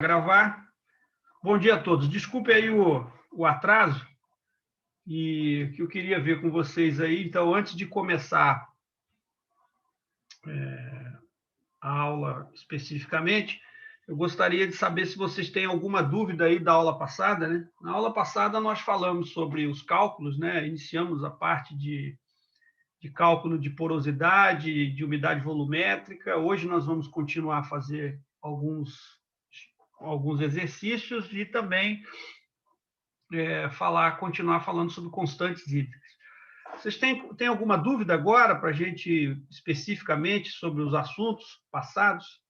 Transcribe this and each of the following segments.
Gravar. Bom dia a todos. Desculpe aí o atraso e que eu queria ver com vocês aí. Então, antes de começar a aula especificamente, eu gostaria de saber se vocês têm alguma dúvida aí da aula passada, né? Na aula passada nós falamos sobre os cálculos, né? Iniciamos a parte de cálculo de porosidade, de umidade volumétrica. Hoje nós vamos continuar a fazer alguns exercícios e também continuar falando sobre constantes hídricas. Vocês têm alguma dúvida agora para a gente, especificamente, sobre os assuntos passados?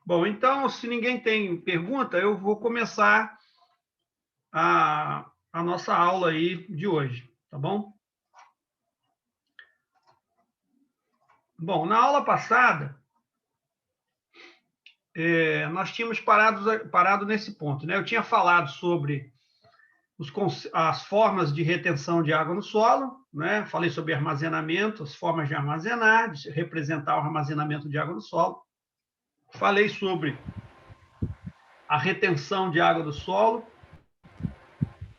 Bom, então, se ninguém tem pergunta, eu vou começar a nossa aula aí de hoje, tá bom? Bom, na aula passada, nós tínhamos parado nesse ponto, né? Eu tinha falado sobre as formas de retenção de água no solo, né? Falei sobre armazenamento, as formas de armazenar, de representar o armazenamento de água no solo. Falei sobre a retenção de água do solo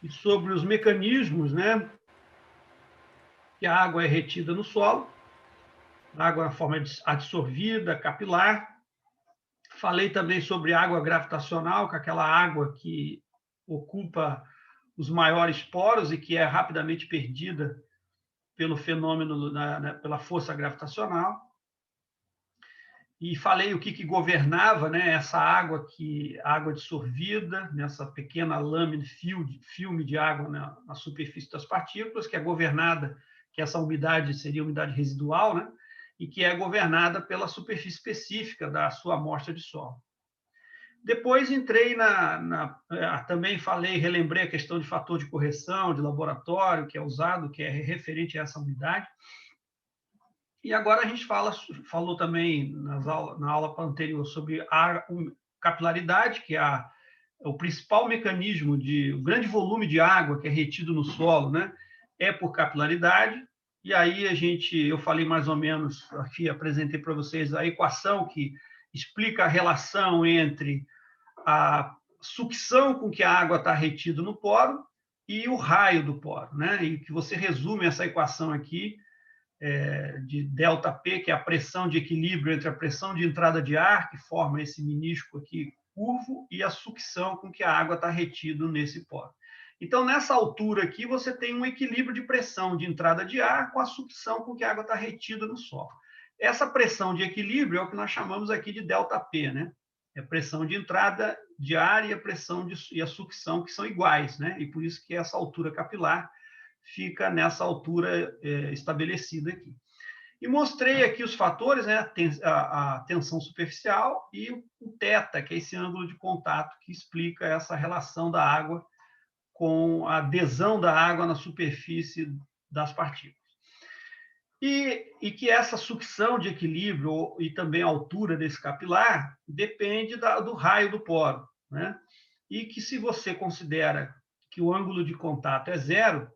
e sobre os mecanismos, né, que a água é retida no solo, a água na forma adsorvida, capilar. Falei também sobre água gravitacional, que é aquela água que ocupa os maiores poros e que é rapidamente perdida pelo fenômeno, pela força gravitacional. E falei o que governava, né, essa água, a água dissolvida, nessa pequena lâmina, filme de água na superfície das partículas, que é governada, que essa umidade seria umidade residual, né, e que é governada pela superfície específica da sua amostra de solo. Depois entrei também relembrei a questão de fator de correção, de laboratório, que é usado, que é referente a essa umidade. E agora a gente falou também na aula anterior sobre a capilaridade, que é o principal mecanismo o grande volume de água que é retido no solo, né, é por capilaridade. E aí eu falei mais ou menos aqui, apresentei para vocês a equação que explica a relação entre a sucção com que a água está retida no poro e o raio do poro, né? E que você resume essa equação aqui de ΔP, que é a pressão de equilíbrio entre a pressão de entrada de ar, que forma esse menisco aqui curvo, e a sucção com que a água está retida nesse poro. Então, nessa altura aqui, você tem um equilíbrio de pressão de entrada de ar com a sucção com que a água está retida no solo. Essa pressão de equilíbrio é o que nós chamamos aqui de ΔP, né? É a pressão de entrada de ar e a sucção, que são iguais, né? E por isso que essa altura capilar fica nessa altura estabelecida aqui. E mostrei aqui os fatores, né, a tensão superficial e o θ, que é esse ângulo de contato que explica essa relação da água com a adesão da água na superfície das partículas. E que essa sucção de equilíbrio e também a altura desse capilar depende do raio do poro, né? E que se você considera que o ângulo de contato é zero,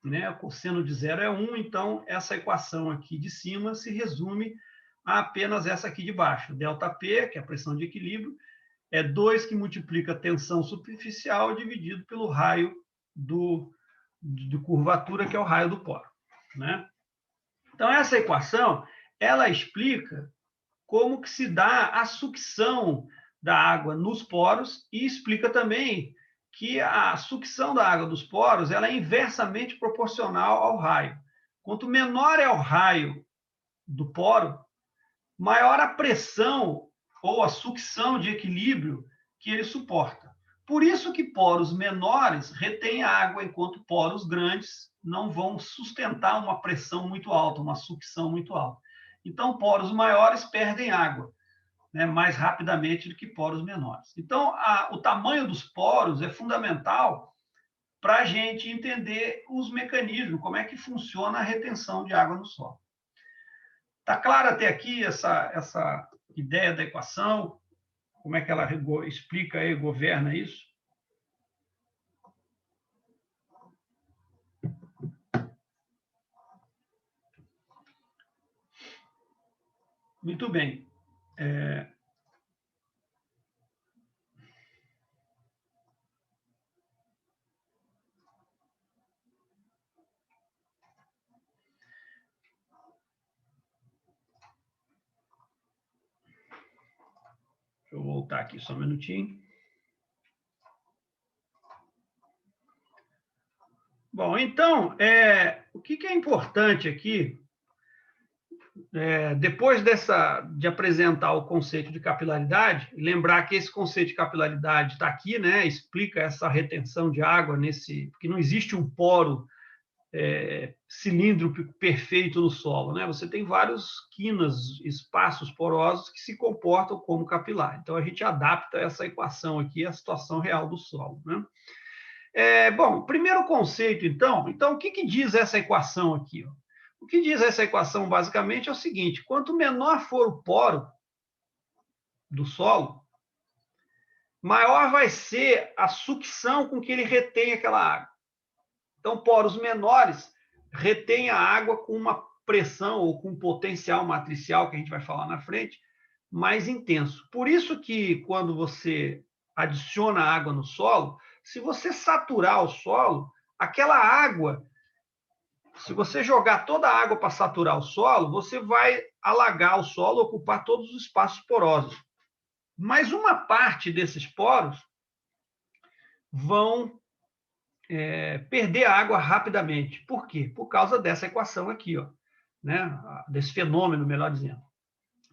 né? O cosseno de zero é 1, então essa equação aqui de cima se resume a apenas essa aqui de baixo. ΔP, que é a pressão de equilíbrio, é 2 que multiplica a tensão superficial dividido pelo raio de curvatura, que é o raio do poro, né? Então, essa equação, ela explica como que se dá a sucção da água nos poros e explica também que a sucção da água dos poros ela é inversamente proporcional ao raio. Quanto menor é o raio do poro, maior a pressão ou a sucção de equilíbrio que ele suporta. Por isso que poros menores retêm água, enquanto poros grandes não vão sustentar uma pressão muito alta, uma sucção muito alta. Então, poros maiores perdem água, né, mais rapidamente do que poros menores. Então, o tamanho dos poros é fundamental para a gente entender os mecanismos, como é que funciona a retenção de água no solo. Está clara até aqui essa ideia da equação? Como é que ela explica e governa isso? Muito bem. Deixa eu voltar aqui só um minutinho. Bom, então, o que é importante aqui, depois de apresentar o conceito de capilaridade, lembrar que esse conceito de capilaridade está aqui, né? Explica essa retenção de água porque não existe um poro cilíndrico perfeito no solo, né? Você tem vários quinas, espaços porosos que se comportam como capilar. Então a gente adapta essa equação aqui à situação real do solo, né? Bom, primeiro conceito, então o que diz essa equação aqui? Ó? O que diz essa equação, basicamente, é o seguinte: quanto menor for o poro do solo, maior vai ser a sucção com que ele retém aquela água. Então, poros menores retêm a água com uma pressão ou com um potencial matricial, que a gente vai falar na frente, mais intenso. Por isso que, quando você adiciona água no solo, se você saturar o solo, aquela água, se você jogar toda a água para saturar o solo, você vai alagar o solo, ocupar todos os espaços porosos. Mas uma parte desses poros vão perder a água rapidamente. Por quê? Por causa dessa equação aqui, ó, né? Desse fenômeno, melhor dizendo.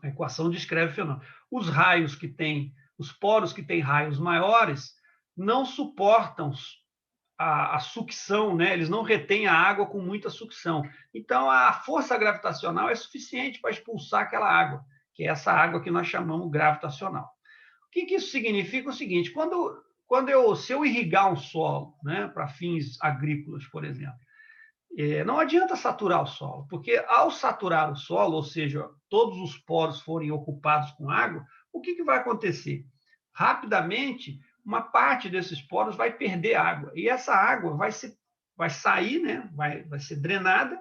A equação descreve o fenômeno. Os poros que têm raios maiores não suportam a sucção, né? Eles não retêm a água com muita sucção. Então, a força gravitacional é suficiente para expulsar aquela água, que é essa água que nós chamamos gravitacional. O que isso significa? O seguinte: se eu irrigar um solo, né, para fins agrícolas, por exemplo, não adianta saturar o solo, porque ao saturar o solo, ou seja, todos os poros forem ocupados com água, o que vai acontecer? Rapidamente, uma parte desses poros vai perder água, e essa água vai sair, né, vai ser drenada,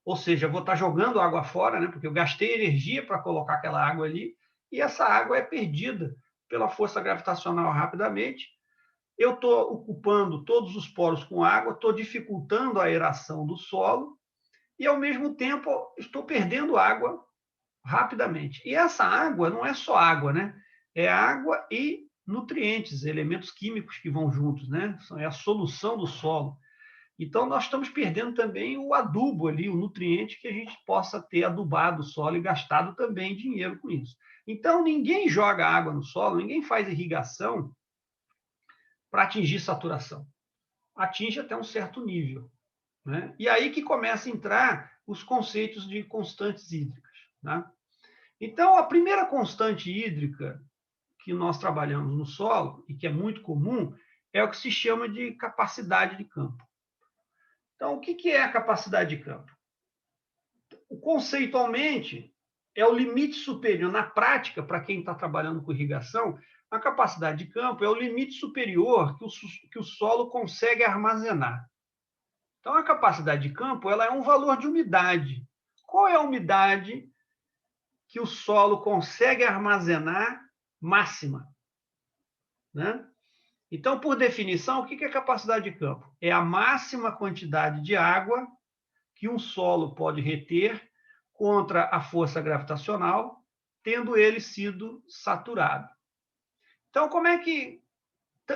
ou seja, eu vou estar jogando água fora, né, porque eu gastei energia para colocar aquela água ali, e essa água é perdida pela força gravitacional rapidamente. Eu estou ocupando todos os poros com água, estou dificultando a aeração do solo e, ao mesmo tempo, estou perdendo água rapidamente. E essa água não é só água, né? É água e nutrientes, elementos químicos que vão juntos, né? É a solução do solo. Então, nós estamos perdendo também o adubo ali, o nutriente que a gente possa ter adubado o solo e gastado também dinheiro com isso. Então, ninguém joga água no solo, ninguém faz irrigação para atingir saturação. Atinge até um certo nível, né? E aí que começa a entrar os conceitos de constantes hídricas, né? Então, a primeira constante hídrica que nós trabalhamos no solo, e que é muito comum, é o que se chama de capacidade de campo. Então, o que é a capacidade de campo? Conceitualmente, é o limite superior. Na prática, para quem está trabalhando com irrigação, a capacidade de campo é o limite superior que o solo consegue armazenar. Então, a capacidade de campo ela é um valor de umidade. Qual é a umidade que o solo consegue armazenar máxima? Né? Então, por definição, o que é capacidade de campo? É a máxima quantidade de água que um solo pode reter contra a força gravitacional, tendo ele sido saturado. Então, como é que...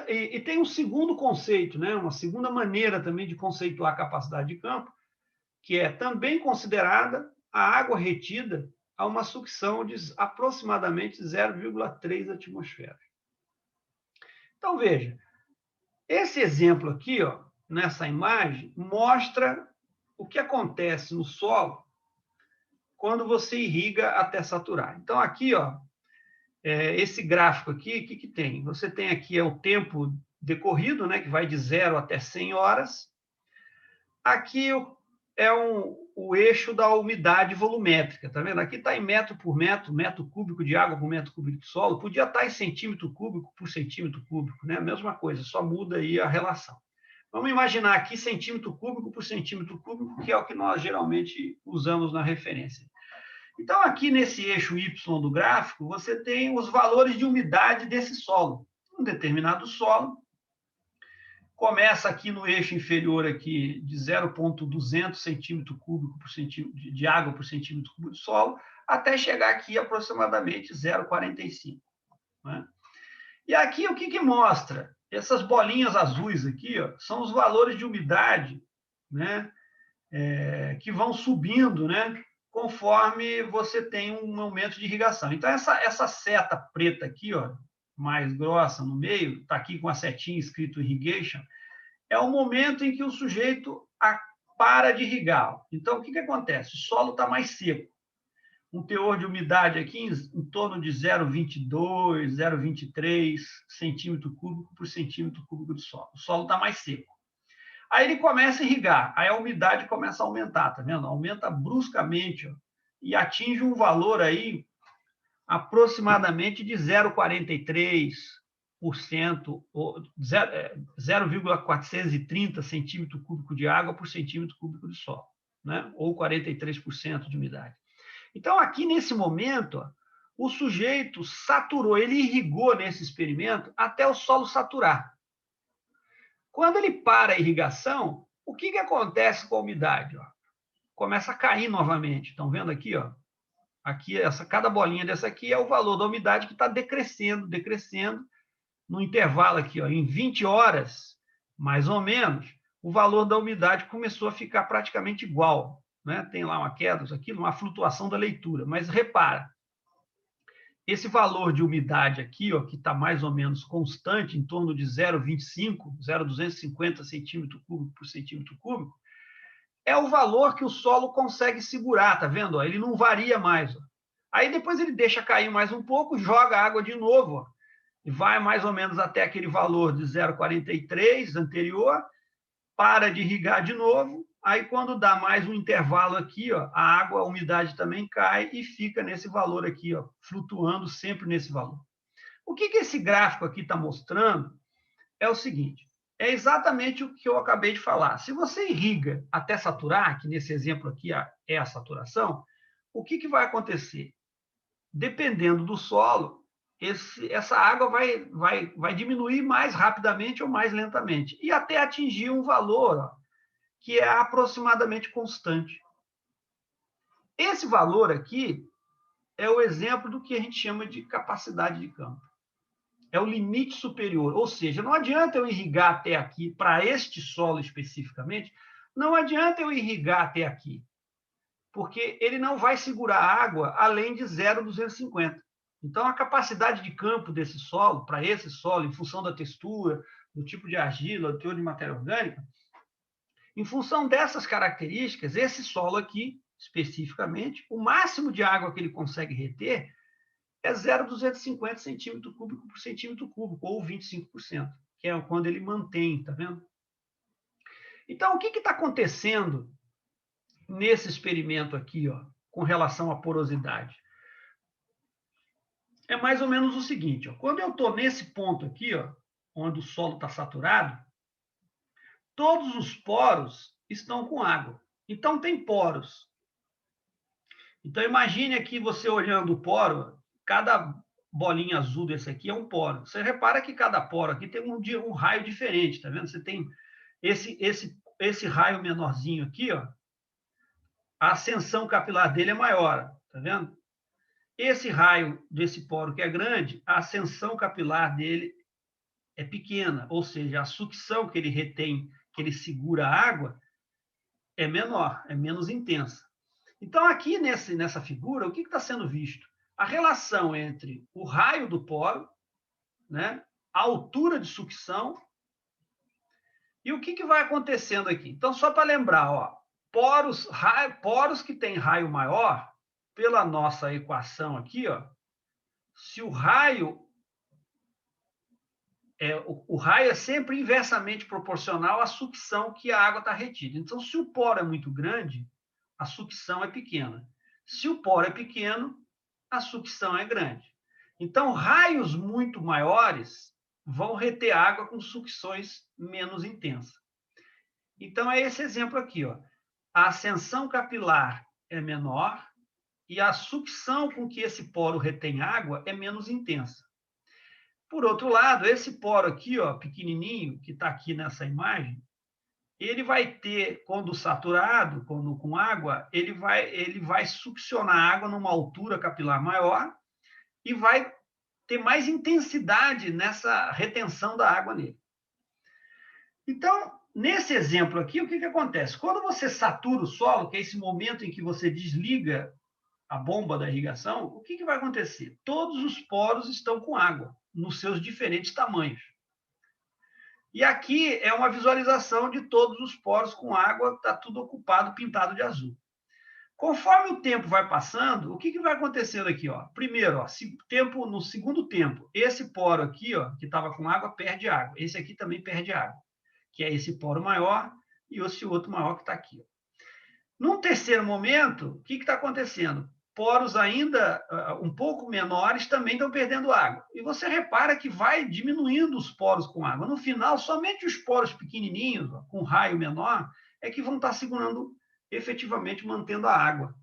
E tem um segundo conceito, né? Uma segunda maneira também de conceituar a capacidade de campo, que é também considerada a água retida a uma sucção de aproximadamente 0,3 atmosferas. Então, veja, esse exemplo aqui, ó, nessa imagem, mostra o que acontece no solo quando você irriga até saturar. Então, aqui, ó, esse gráfico aqui, o que tem? Você tem aqui o tempo decorrido, né, que vai de 0 até 100 horas. Aqui é o eixo da umidade volumétrica, tá vendo? Aqui está em metro por metro, metro cúbico de água por metro cúbico de solo, podia estar em centímetro cúbico por centímetro cúbico, né? A mesma coisa, só muda aí a relação. Vamos imaginar aqui centímetro cúbico por centímetro cúbico, que é o que nós geralmente usamos na referência. Então, aqui nesse eixo Y do gráfico, você tem os valores de umidade desse solo. Um determinado solo começa aqui no eixo inferior aqui de 0,200 centímetro cúbico por centímetro de água por centímetro cúbico de solo, até chegar aqui aproximadamente 0,45. Né? E aqui o que mostra? Essas bolinhas azuis aqui, ó, são os valores de umidade, né, que vão subindo, né, conforme você tem um aumento de irrigação. Então, essa seta preta aqui, ó, mais grossa no meio, está aqui com a setinha escrito irrigation, é o momento em que o sujeito para de irrigar. Então, o que acontece? O solo está mais seco. Um teor de umidade aqui em torno de 0,22, 0,23 centímetro cúbico por centímetro cúbico de solo. O solo está mais seco. Aí ele começa a irrigar, aí a umidade começa a aumentar, tá vendo? Aumenta bruscamente, ó, e atinge um valor aí aproximadamente de 0,43%, ou 0,430 centímetro cúbico de água por centímetro cúbico de solo, né? Ou 43% de umidade. Então, aqui nesse momento, ó, o sujeito saturou, ele irrigou nesse experimento até o solo saturar. Quando ele para a irrigação, o que acontece com a umidade? Ó? Começa a cair novamente. Estão vendo aqui? Ó? Aqui, cada bolinha dessa aqui é o valor da umidade que está decrescendo, no intervalo aqui. Ó, em 20 horas, mais ou menos, o valor da umidade começou a ficar praticamente igual. Né? Tem lá uma queda, aqui, uma flutuação da leitura. Mas repara, esse valor de umidade aqui, ó, que está mais ou menos constante, em torno de 0,25, 0,250 centímetro cúbico por centímetro cúbico, é o valor que o solo consegue segurar, tá vendo? Ele não varia mais. Ó. Aí depois ele deixa cair mais um pouco, joga a água de novo, ó, e vai mais ou menos até aquele valor de 0,43 anterior, para de irrigar de novo, aí quando dá mais um intervalo aqui, ó, a água, a umidade também cai e fica nesse valor aqui, ó, flutuando sempre nesse valor. O que esse gráfico aqui está mostrando é o seguinte, é exatamente o que eu acabei de falar. Se você irriga até saturar, que nesse exemplo aqui é a saturação, o que vai acontecer? Dependendo do solo, essa água vai diminuir mais rapidamente ou mais lentamente, e até atingir um valor, ó, que é aproximadamente constante. Esse valor aqui é o exemplo do que a gente chama de capacidade de campo. É o limite superior, ou seja, não adianta eu irrigar até aqui, para este solo especificamente, não adianta eu irrigar até aqui, porque ele não vai segurar água além de 0,250. Então, a capacidade de campo desse solo, para esse solo, em função da textura, do tipo de argila, do teor de matéria orgânica, em função dessas características, esse solo aqui, especificamente, o máximo de água que ele consegue reter é 0,250 centímetro cúbico por centímetro cúbico, ou 25%, que é quando ele mantém, tá vendo? Então, o que está acontecendo nesse experimento aqui, ó, com relação à porosidade? É mais ou menos o seguinte, ó, quando eu estou nesse ponto aqui, ó, onde o solo está saturado, todos os poros estão com água. Então, tem poros. Então, imagine aqui você olhando o poro, cada bolinha azul desse aqui é um poro. Você repara que cada poro aqui tem um raio diferente, tá vendo? Você tem esse raio menorzinho aqui, ó, a ascensão capilar dele é maior, tá vendo? Esse raio desse poro que é grande, a ascensão capilar dele é pequena, ou seja, a sucção que ele retém, que ele segura a água, é menor, é menos intensa. Então, aqui nessa figura, o que está sendo visto? A relação entre o raio do poro, né, a altura de sucção, e o que vai acontecendo aqui. Então, só para lembrar, ó, poros que têm raio maior, pela nossa equação aqui, ó, se o raio o raio é sempre inversamente proporcional à sucção que a água está retida. Então, se o poro é muito grande, a sucção é pequena. Se o poro é pequeno, a sucção é grande. Então, raios muito maiores vão reter água com sucções menos intensas. Então, é esse exemplo aqui, ó. A ascensão capilar é menor e a sucção com que esse poro retém água é menos intensa. Por outro lado, esse poro aqui, ó, pequenininho, que está aqui nessa imagem, ele vai ter, quando saturado, quando com água, ele vai succionar a água numa altura capilar maior e vai ter mais intensidade nessa retenção da água nele. Então, nesse exemplo aqui, o que acontece? Quando você satura o solo, que é esse momento em que você desliga a bomba da irrigação, o que vai acontecer? Todos os poros estão com água, nos seus diferentes tamanhos. E aqui é uma visualização de todos os poros com água, está tudo ocupado, pintado de azul. Conforme o tempo vai passando, o que vai acontecendo aqui? Ó? Primeiro, ó, no segundo tempo, esse poro aqui, ó, que estava com água, perde água. Esse aqui também perde água, que é esse poro maior e esse outro maior que está aqui. Ó. Num terceiro momento, o que está acontecendo? Poros ainda um pouco menores também estão perdendo água. E você repara que vai diminuindo os poros com água. No final, somente os poros pequenininhos, ó, com raio menor, é que vão estar segurando, efetivamente mantendo a água.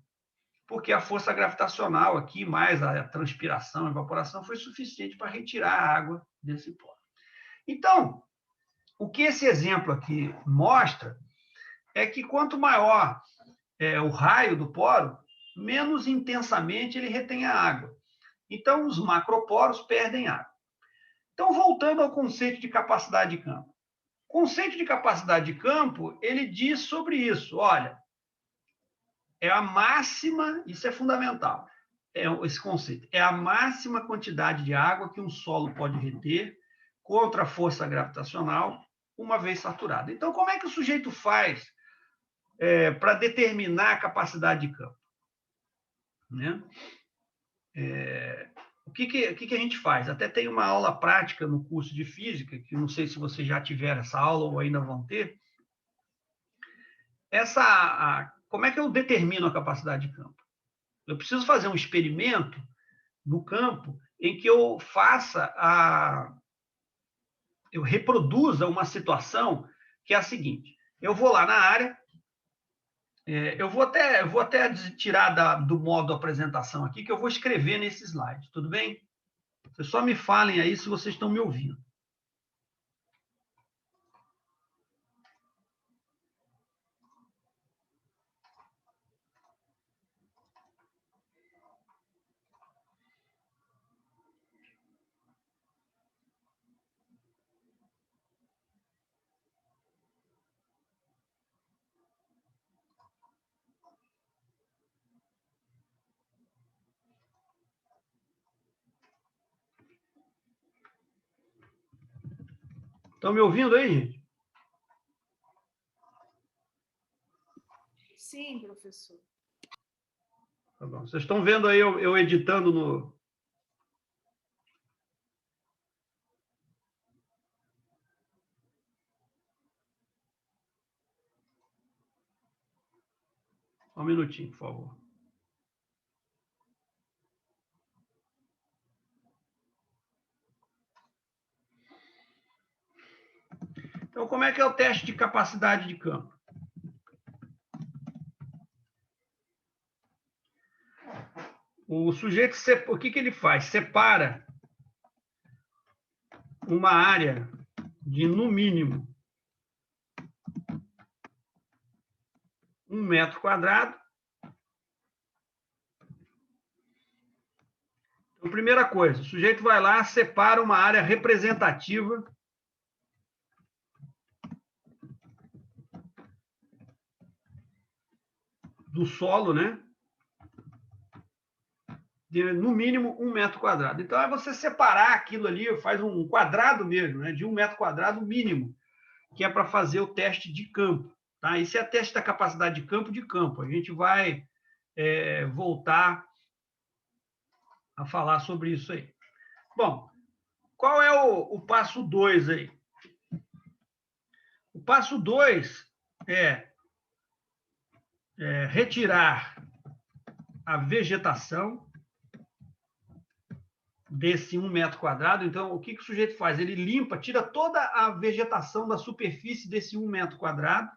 Porque a força gravitacional aqui, mais a transpiração, a evaporação, foi suficiente para retirar a água desse poro. Então, o que esse exemplo aqui mostra é que quanto maior o raio do poro, menos intensamente ele retém a água. Então, os macroporos perdem água. Então, voltando ao conceito de capacidade de campo. O conceito de capacidade de campo, ele diz sobre isso. Olha, é a máxima, isso é fundamental, esse conceito, é a máxima quantidade de água que um solo pode reter contra a força gravitacional uma vez saturado. Então, como é que o sujeito faz para determinar a capacidade de campo? Né? O que a gente faz? Até tem uma aula prática no curso de física, que não sei se vocês já tiveram essa aula ou ainda vão ter. Como é que eu determino a capacidade de campo? Eu preciso fazer um experimento no campo em que eu reproduza uma situação que é a seguinte: eu vou lá na área, eu vou até tirar do modo apresentação aqui, que eu vou escrever nesse slide, tudo bem? Vocês só me falem aí se vocês estão me ouvindo. Estão me ouvindo aí, gente? Sim, professor. Tá bom. Vocês estão vendo aí eu editando no... Só um minutinho, por favor. Então, como é que é o teste de capacidade de campo? O sujeito, o que ele faz? Separa uma área de, no mínimo, 1 metro quadrado. Então, primeira coisa, o sujeito vai lá, separa uma área representativa do solo, né? De, no mínimo, 1 metro quadrado. Então, é você separar aquilo ali, faz um quadrado mesmo, né? De 1 metro quadrado mínimo, que é para fazer o teste de campo. Tá? Esse é o teste da capacidade de campo. A gente vai voltar a falar sobre isso aí. Bom, qual é o passo 2 aí? O passo 2 retirar a vegetação desse 1 metro quadrado. Então, o que o sujeito faz? Ele limpa, tira toda a vegetação da superfície desse 1 metro quadrado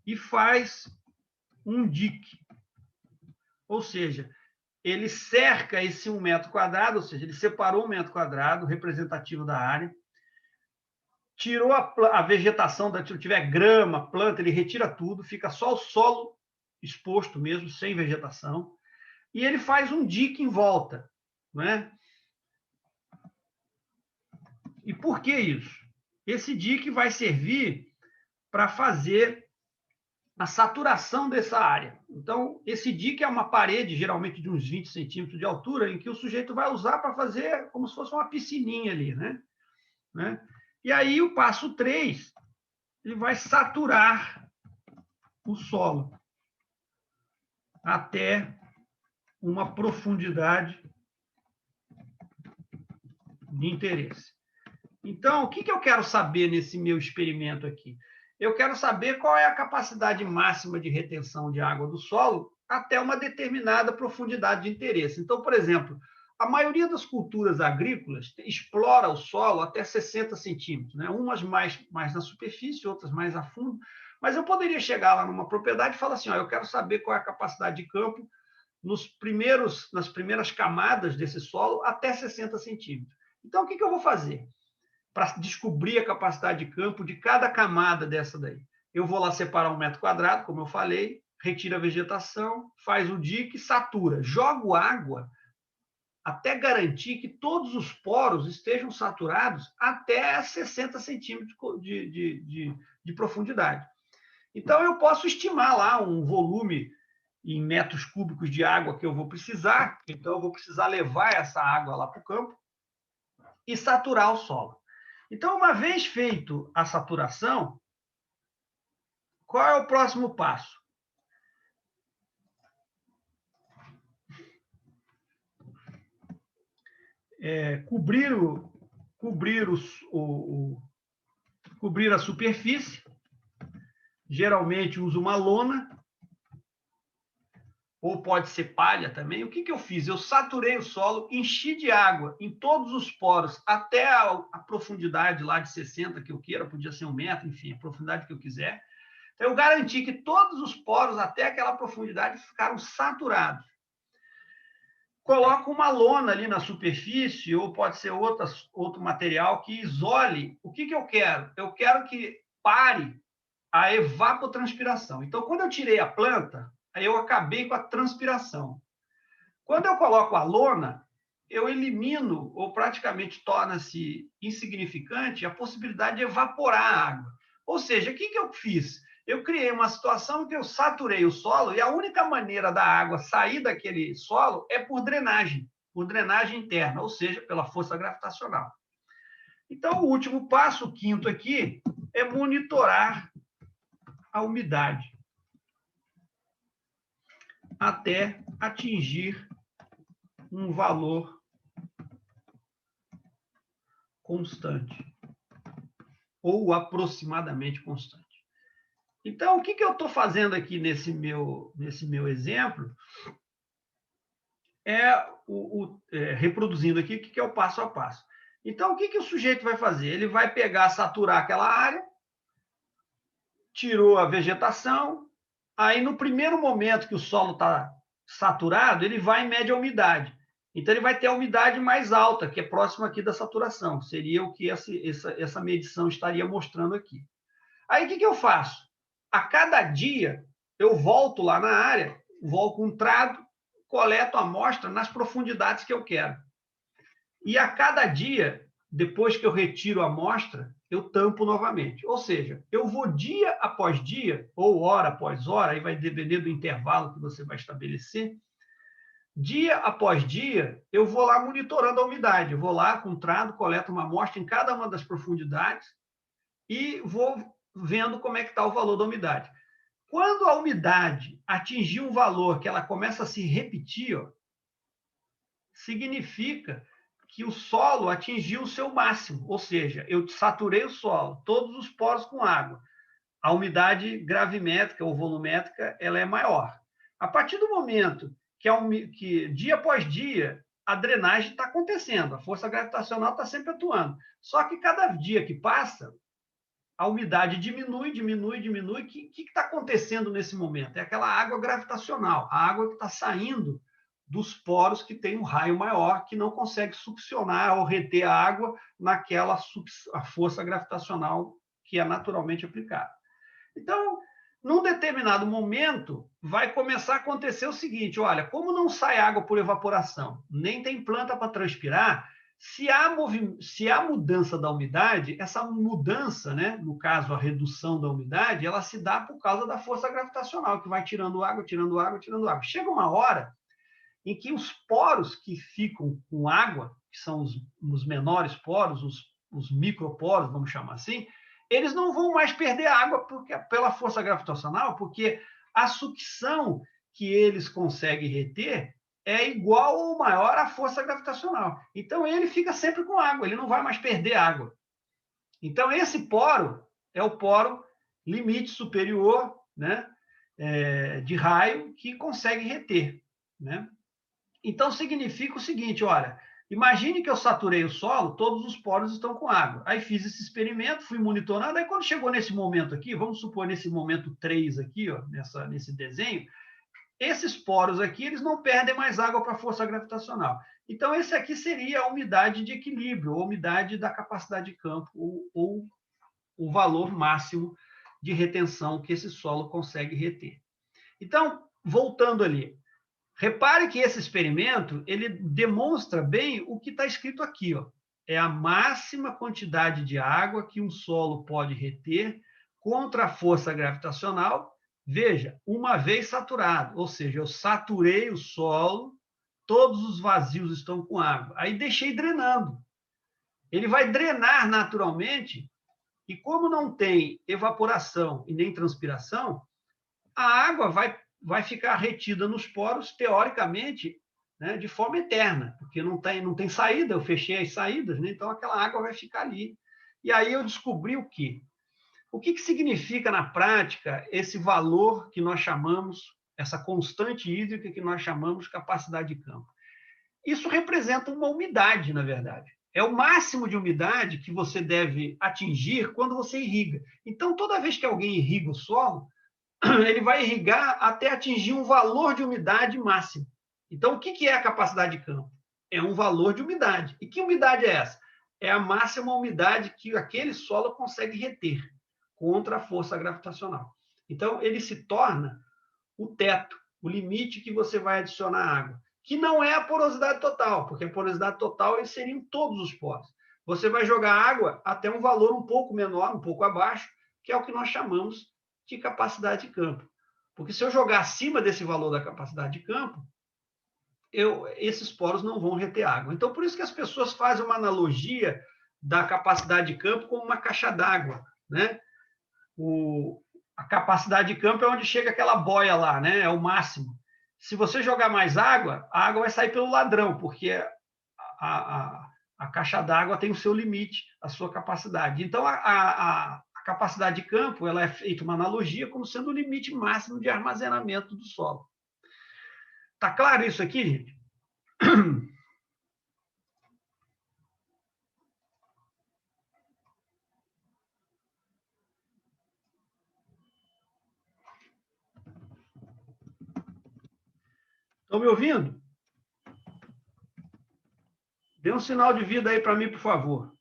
e faz um dique. Ou seja, ele cerca esse 1 metro quadrado, ou seja, ele separou 1 metro quadrado, representativo da área, tirou a vegetação, se tiver grama, planta, ele retira tudo, fica só o solo exposto mesmo, sem vegetação, e ele faz um dique em volta, não é? E por que isso? Esse dique vai servir para fazer a saturação dessa área. Então, esse dique é uma parede, geralmente de uns 20 centímetros de altura, em que o sujeito vai usar para fazer como se fosse uma piscininha ali, né? E aí, o passo 3, ele vai saturar o solo até uma profundidade de interesse. Então, o que eu quero saber nesse meu experimento aqui? Eu quero saber qual é a capacidade máxima de retenção de água do solo até uma determinada profundidade de interesse. Então, por exemplo, a maioria das culturas agrícolas explora o solo até 60 centímetros, né? Umas mais na superfície, outras mais a fundo. Mas eu poderia chegar lá numa propriedade e falar assim, eu quero saber qual é a capacidade de campo nas primeiras camadas desse solo até 60 centímetros. Então, o que eu vou fazer para descobrir a capacidade de campo de cada camada dessa daí? Eu vou lá separar 1 metro quadrado, como eu falei, retira a vegetação, faz o dique, satura, jogo água até garantir que todos os poros estejam saturados até 60 centímetros de profundidade. Então, eu posso estimar lá um volume em metros cúbicos de água que eu vou precisar. Então, eu vou precisar levar essa água lá para o campo e saturar o solo. Então, uma vez feito a saturação, qual é o próximo passo? Cobrir a superfície. Geralmente uso uma lona, ou pode ser palha também. O que eu fiz? Eu saturei o solo, enchi de água em todos os poros, até a profundidade lá de 60 que eu queira, podia ser 1 metro, enfim, a profundidade que eu quiser. Então, eu garanti que todos os poros, até aquela profundidade, ficaram saturados. Coloco uma lona ali na superfície, ou pode ser outro material que isole. O que eu quero? Eu quero que pare a evapotranspiração. Então, quando eu tirei a planta, aí eu acabei com a transpiração. Quando eu coloco a lona, eu elimino, ou praticamente torna-se insignificante, a possibilidade de evaporar a água. Ou seja, o que eu fiz? Eu criei uma situação em que eu saturei o solo e a única maneira da água sair daquele solo é por drenagem interna, ou seja, pela força gravitacional. Então, o último passo, o quinto aqui, é monitorar a umidade até atingir um valor constante ou aproximadamente constante. Então, o que eu estou fazendo aqui nesse meu exemplo reproduzindo aqui o que é o passo a passo. Então, o que o sujeito vai fazer? Ele vai pegar, saturar aquela área, tirou a vegetação, aí no primeiro momento que o solo está saturado, ele vai e mede a umidade. Então, ele vai ter a umidade mais alta, que é próxima aqui da saturação. Seria o que essa medição estaria mostrando aqui. Aí, o que eu faço? A cada dia, eu volto lá na área, vou com um trado, coleto a amostra nas profundidades que eu quero. E a cada dia, depois que eu retiro a amostra, eu tampo novamente. Ou seja, eu vou dia após dia, ou hora após hora, aí vai depender do intervalo que você vai estabelecer. Dia após dia, eu vou lá monitorando a umidade. Eu vou lá com um trado, coleto uma amostra em cada uma das profundidades e vou vendo como é que está o valor da umidade. Quando a umidade atingir um valor que ela começa a se repetir, significa que o solo atingiu o seu máximo, ou seja, eu saturei o solo, todos os poros com água. a umidade gravimétrica ou volumétrica ela é maior. A partir do momento que dia após dia a drenagem está acontecendo, a força gravitacional está sempre atuando. Só que cada dia que passa, a umidade diminui, diminui, diminui. O que está acontecendo nesse momento? É aquela água gravitacional, a água que está saindo dos poros que tem um raio maior, que não consegue succionar ou reter a água naquela a força gravitacional que é naturalmente aplicada. Então, num determinado momento, vai começar a acontecer o seguinte: olha, como não sai água por evaporação, nem tem planta para transpirar, se há mudança da umidade, essa mudança, né, no caso a redução da umidade, ela se dá por causa da força gravitacional, que vai tirando água, tirando água, tirando água. Chega uma hora em que os poros que ficam com água, que são os menores poros, os microporos, vamos chamar assim, eles não vão mais perder água pela força gravitacional, porque a sucção que eles conseguem reter é igual ou maior à força gravitacional. Então, ele fica sempre com água, ele não vai mais perder água. Então, esse poro é o poro limite superior, né, de raio que consegue reter, né? Então, significa o seguinte, olha, imagine que eu saturei o solo, todos os poros estão com água. Aí fiz esse experimento, fui monitorando, aí quando chegou nesse momento aqui, vamos supor nesse momento 3 aqui, ó, nesse desenho, esses poros aqui, eles não perdem mais água para a força gravitacional. Então, esse aqui seria a umidade de equilíbrio, ou umidade da capacidade de campo, ou o valor máximo de retenção que esse solo consegue reter. Então, voltando ali, repare que esse experimento ele demonstra bem o que está escrito aqui, ó. É a máxima quantidade de água que um solo pode reter contra a força gravitacional. Veja, uma vez saturado, ou seja, eu saturei o solo, todos os vazios estão com água. Aí deixei drenando. Ele vai drenar naturalmente, e como não tem evaporação e nem transpiração, a água vai ficar retida nos poros, teoricamente, né, de forma eterna, porque não tem saída, eu fechei as saídas, né, então aquela água vai ficar ali. E aí eu descobri o quê? O que significa, na prática, esse valor que nós chamamos, essa constante hídrica que nós chamamos capacidade de campo? Isso representa uma umidade, na verdade. É o máximo de umidade que você deve atingir quando você irriga. Então, toda vez que alguém irriga o solo, ele vai irrigar até atingir um valor de umidade máximo. Então, o que é a capacidade de campo? É um valor de umidade. E que umidade é essa? É a máxima umidade que aquele solo consegue reter contra a força gravitacional. Então, ele se torna o teto, o limite que você vai adicionar água, que não é a porosidade total, porque a porosidade total seriam todos os poros. Você vai jogar água até um valor um pouco menor, um pouco abaixo, que é o que nós chamamos de capacidade de campo. Porque se eu jogar acima desse valor da capacidade de campo, esses poros não vão reter água. Então, por isso que as pessoas fazem uma analogia da capacidade de campo como uma caixa d'água, né? A capacidade de campo é onde chega aquela boia lá, né? É o máximo. Se você jogar mais água, a água vai sair pelo ladrão, porque a caixa d'água tem o seu limite, a sua capacidade. Então, a capacidade de campo ela é feita uma analogia como sendo o limite máximo de armazenamento do solo. Tá claro isso aqui, gente? Estão me ouvindo? Dê um sinal de vida aí para mim, por favor.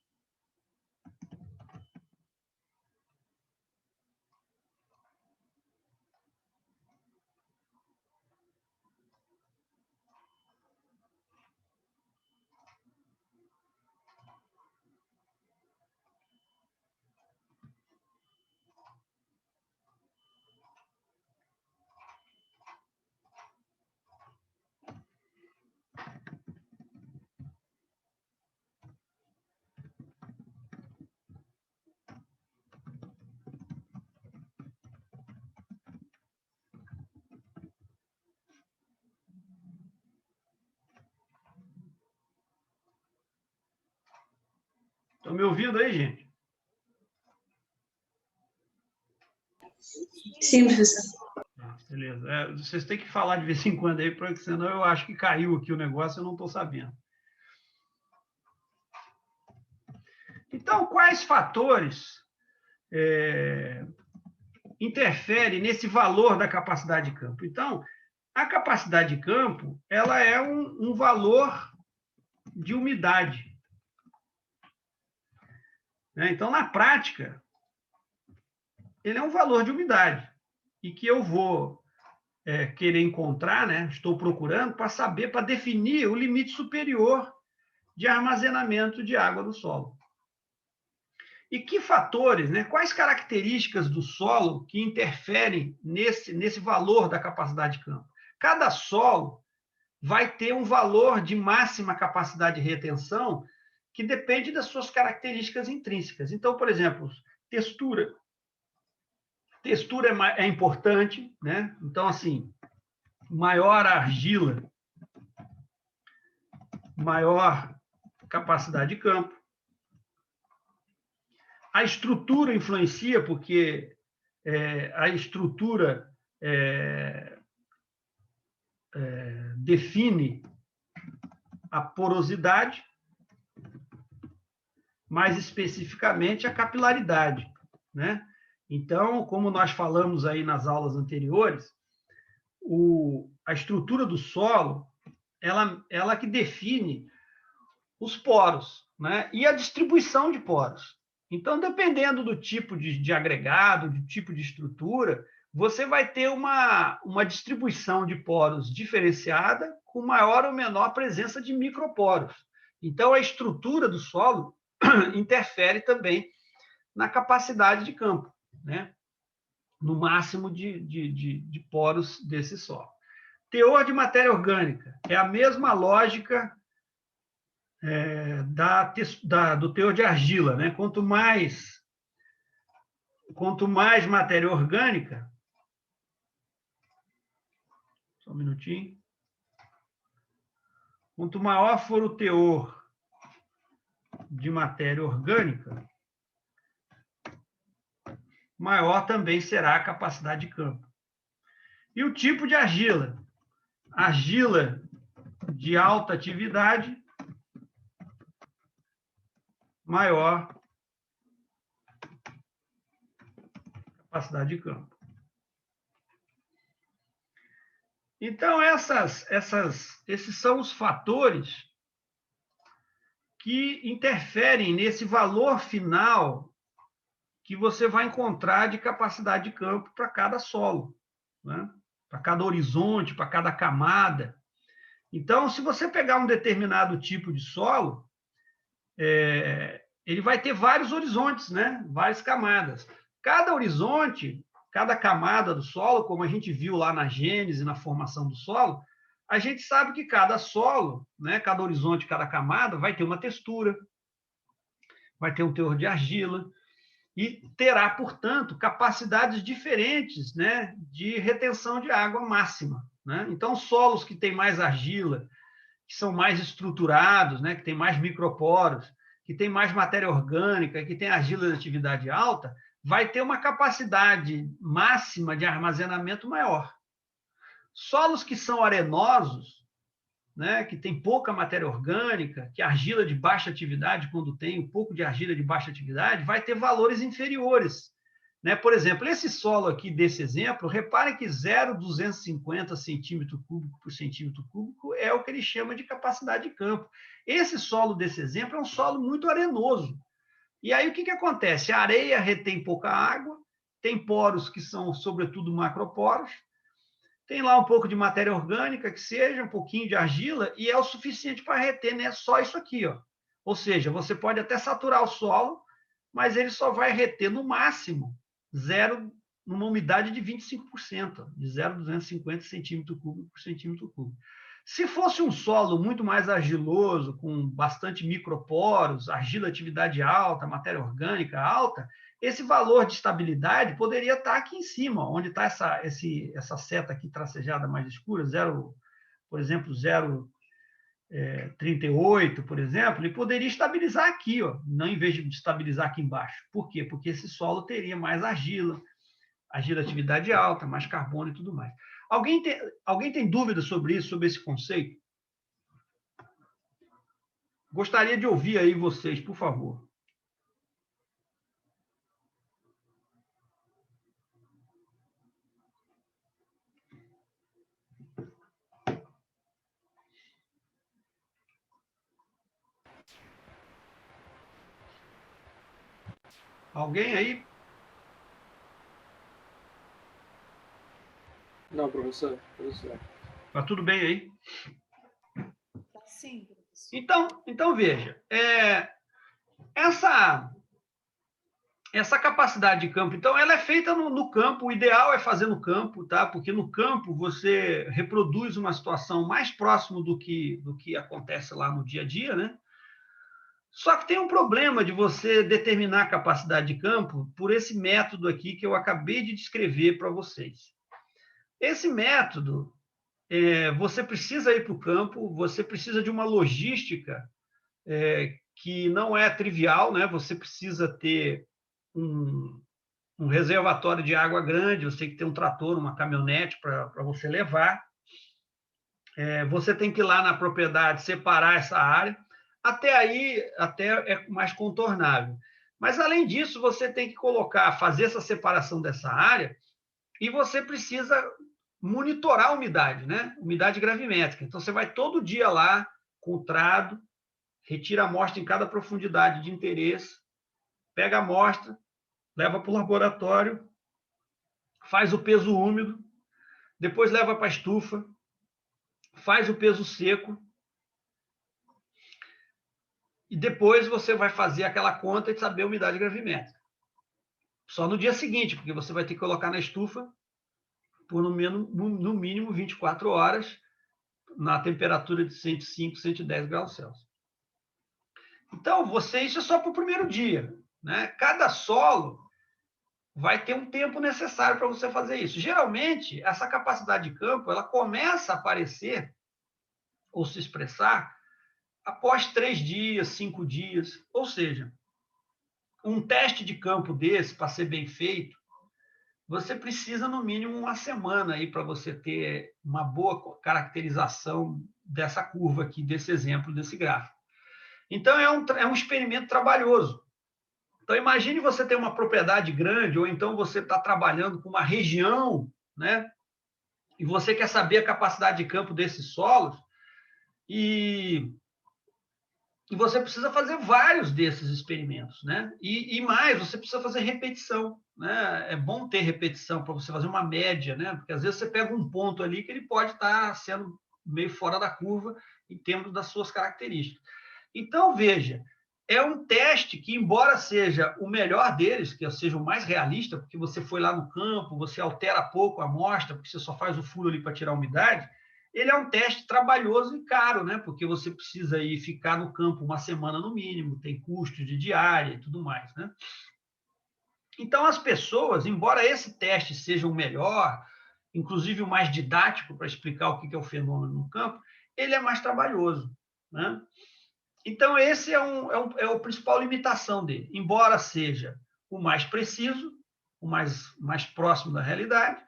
Estão me ouvindo aí, gente? Sim, professor. Beleza. Vocês têm que falar de vez em quando aí, porque senão eu acho que caiu aqui o negócio, eu não estou sabendo. Então, quais fatores interferem nesse valor da capacidade de campo? Então, a capacidade de campo, ela é um valor de umidade. Né? Então, na prática, ele é um valor de umidade e que eu vou querer encontrar, né? Estou procurando para saber, para definir o limite superior de armazenamento de água no solo. E que fatores, né? Quais características do solo que interferem nesse valor da capacidade de campo? Cada solo vai ter um valor de máxima capacidade de retenção que depende das suas características intrínsecas. Então, por exemplo, textura. Textura é importante, né? Então, assim, maior a argila, maior capacidade de campo. A estrutura influencia, porque a estrutura define a porosidade, mais especificamente a capilaridade, né? Então, como nós falamos aí nas aulas anteriores, a estrutura do solo, ela que define os poros, né? E a distribuição de poros. Então, dependendo do tipo de agregado, do tipo de estrutura, você vai ter uma distribuição de poros diferenciada com maior ou menor presença de microporos. Então, a estrutura do solo interfere também na capacidade de campo, né? No máximo de poros desse solo. Teor de matéria orgânica é a mesma lógica do teor de argila, né? Quanto mais matéria orgânica, só um minutinho, quanto maior for o teor de matéria orgânica, maior também será a capacidade de campo. E o tipo de argila? Argila de alta atividade, maior capacidade de campo. Então, esses são os fatores que interferem nesse valor final que você vai encontrar de capacidade de campo para cada solo, né? Para cada horizonte, para cada camada. Então, se você pegar um determinado tipo de solo, ele vai ter vários horizontes, né? Várias camadas. Cada horizonte, cada camada do solo, como a gente viu lá na gênese, na formação do solo, a gente sabe que cada solo, né? Cada horizonte, cada camada, vai ter uma textura, vai ter um teor de argila, e terá, portanto, capacidades diferentes, né, de retenção de água máxima, né? Então, solos que têm mais argila, que são mais estruturados, né, que têm mais microporos, que têm mais matéria orgânica, que têm argila de atividade alta, vai ter uma capacidade máxima de armazenamento maior. Solos que são arenosos, né, que tem pouca matéria orgânica, que argila de baixa atividade, quando tem um pouco de argila de baixa atividade, vai ter valores inferiores. Né? Por exemplo, esse solo aqui desse exemplo, reparem que 0,250 centímetro cúbico por centímetro cúbico é o que ele chama de capacidade de campo. Esse solo desse exemplo é um solo muito arenoso. E aí o que acontece? A areia retém pouca água, tem poros que são, sobretudo, macroporos, tem lá um pouco de matéria orgânica, que seja, um pouquinho de argila, e é o suficiente para reter, né? Só isso aqui, ó. Ou seja, você pode até saturar o solo, mas ele só vai reter, no máximo, numa umidade de 25%, de 0,250 centímetro cúbico por centímetro cúbico. Se fosse um solo muito mais argiloso, com bastante microporos, argila atividade alta, matéria orgânica alta, esse valor de estabilidade poderia estar aqui em cima, onde está essa seta aqui tracejada mais escura, por exemplo, 0,38, por exemplo, e poderia estabilizar aqui, ó, não em vez de estabilizar aqui embaixo. Por quê? Porque esse solo teria mais argila, agir atividade alta, mais carbono e tudo mais. Alguém tem dúvida sobre isso, sobre esse conceito? Gostaria de ouvir aí vocês, por favor. Alguém aí? Não, professor. Tá tudo bem aí? Sim, professor. Então veja, essa capacidade de campo, então, ela é feita no campo. O ideal é fazer no campo, tá? Porque no campo você reproduz uma situação mais próximo do que acontece lá no dia a dia, né? Só que tem um problema de você determinar a capacidade de campo por esse método aqui que eu acabei de descrever para vocês. Esse método, você precisa ir para o campo, você precisa de uma logística que não é trivial, né? Você precisa ter um reservatório de água grande, você tem que ter um trator, uma caminhonete para você levar. Você tem que ir lá na propriedade separar essa área. Até aí, até é mais contornável. Mas, além disso, você tem que fazer essa separação dessa área e você precisa monitorar a umidade, né? Umidade gravimétrica. Então, você vai todo dia lá com o trado, retira a amostra em cada profundidade de interesse, pega a amostra, leva para o laboratório, faz o peso úmido, depois leva para a estufa, faz o peso seco, e depois você vai fazer aquela conta de saber a umidade gravimétrica. Só no dia seguinte, porque você vai ter que colocar na estufa por no mínimo 24 horas, na temperatura de 105, 110 graus Celsius. Então, isso é só para o primeiro dia, né? Cada solo vai ter um tempo necessário para você fazer isso. Geralmente, essa capacidade de campo, ela começa a aparecer ou se expressar após 3 dias, 5 dias. Ou seja, um teste de campo desse, para ser bem feito, você precisa, no mínimo, uma semana aí para você ter uma boa caracterização dessa curva aqui, desse exemplo, desse gráfico. Então, é um experimento trabalhoso. Então, imagine você ter uma propriedade grande, ou então você está trabalhando com uma região, né? E você quer saber a capacidade de campo desses solos, e você precisa fazer vários desses experimentos, né? E mais, você precisa fazer repetição, né? É bom ter repetição para você fazer uma média, né? Porque às vezes você pega um ponto ali que ele pode estar sendo meio fora da curva em termos das suas características. Então, veja, é um teste que, embora seja o melhor deles, que seja o mais realista, porque você foi lá no campo, você altera pouco a amostra, porque você só faz o furo ali para tirar a umidade, ele é um teste trabalhoso e caro, né? Porque você precisa ir ficar no campo uma semana no mínimo, tem custos de diária e tudo mais, né? Então, as pessoas, embora esse teste seja o melhor, inclusive o mais didático para explicar o que é o fenômeno no campo, ele é mais trabalhoso, né? Então, esse é a principal limitação dele. Embora seja o mais preciso, o mais próximo da realidade,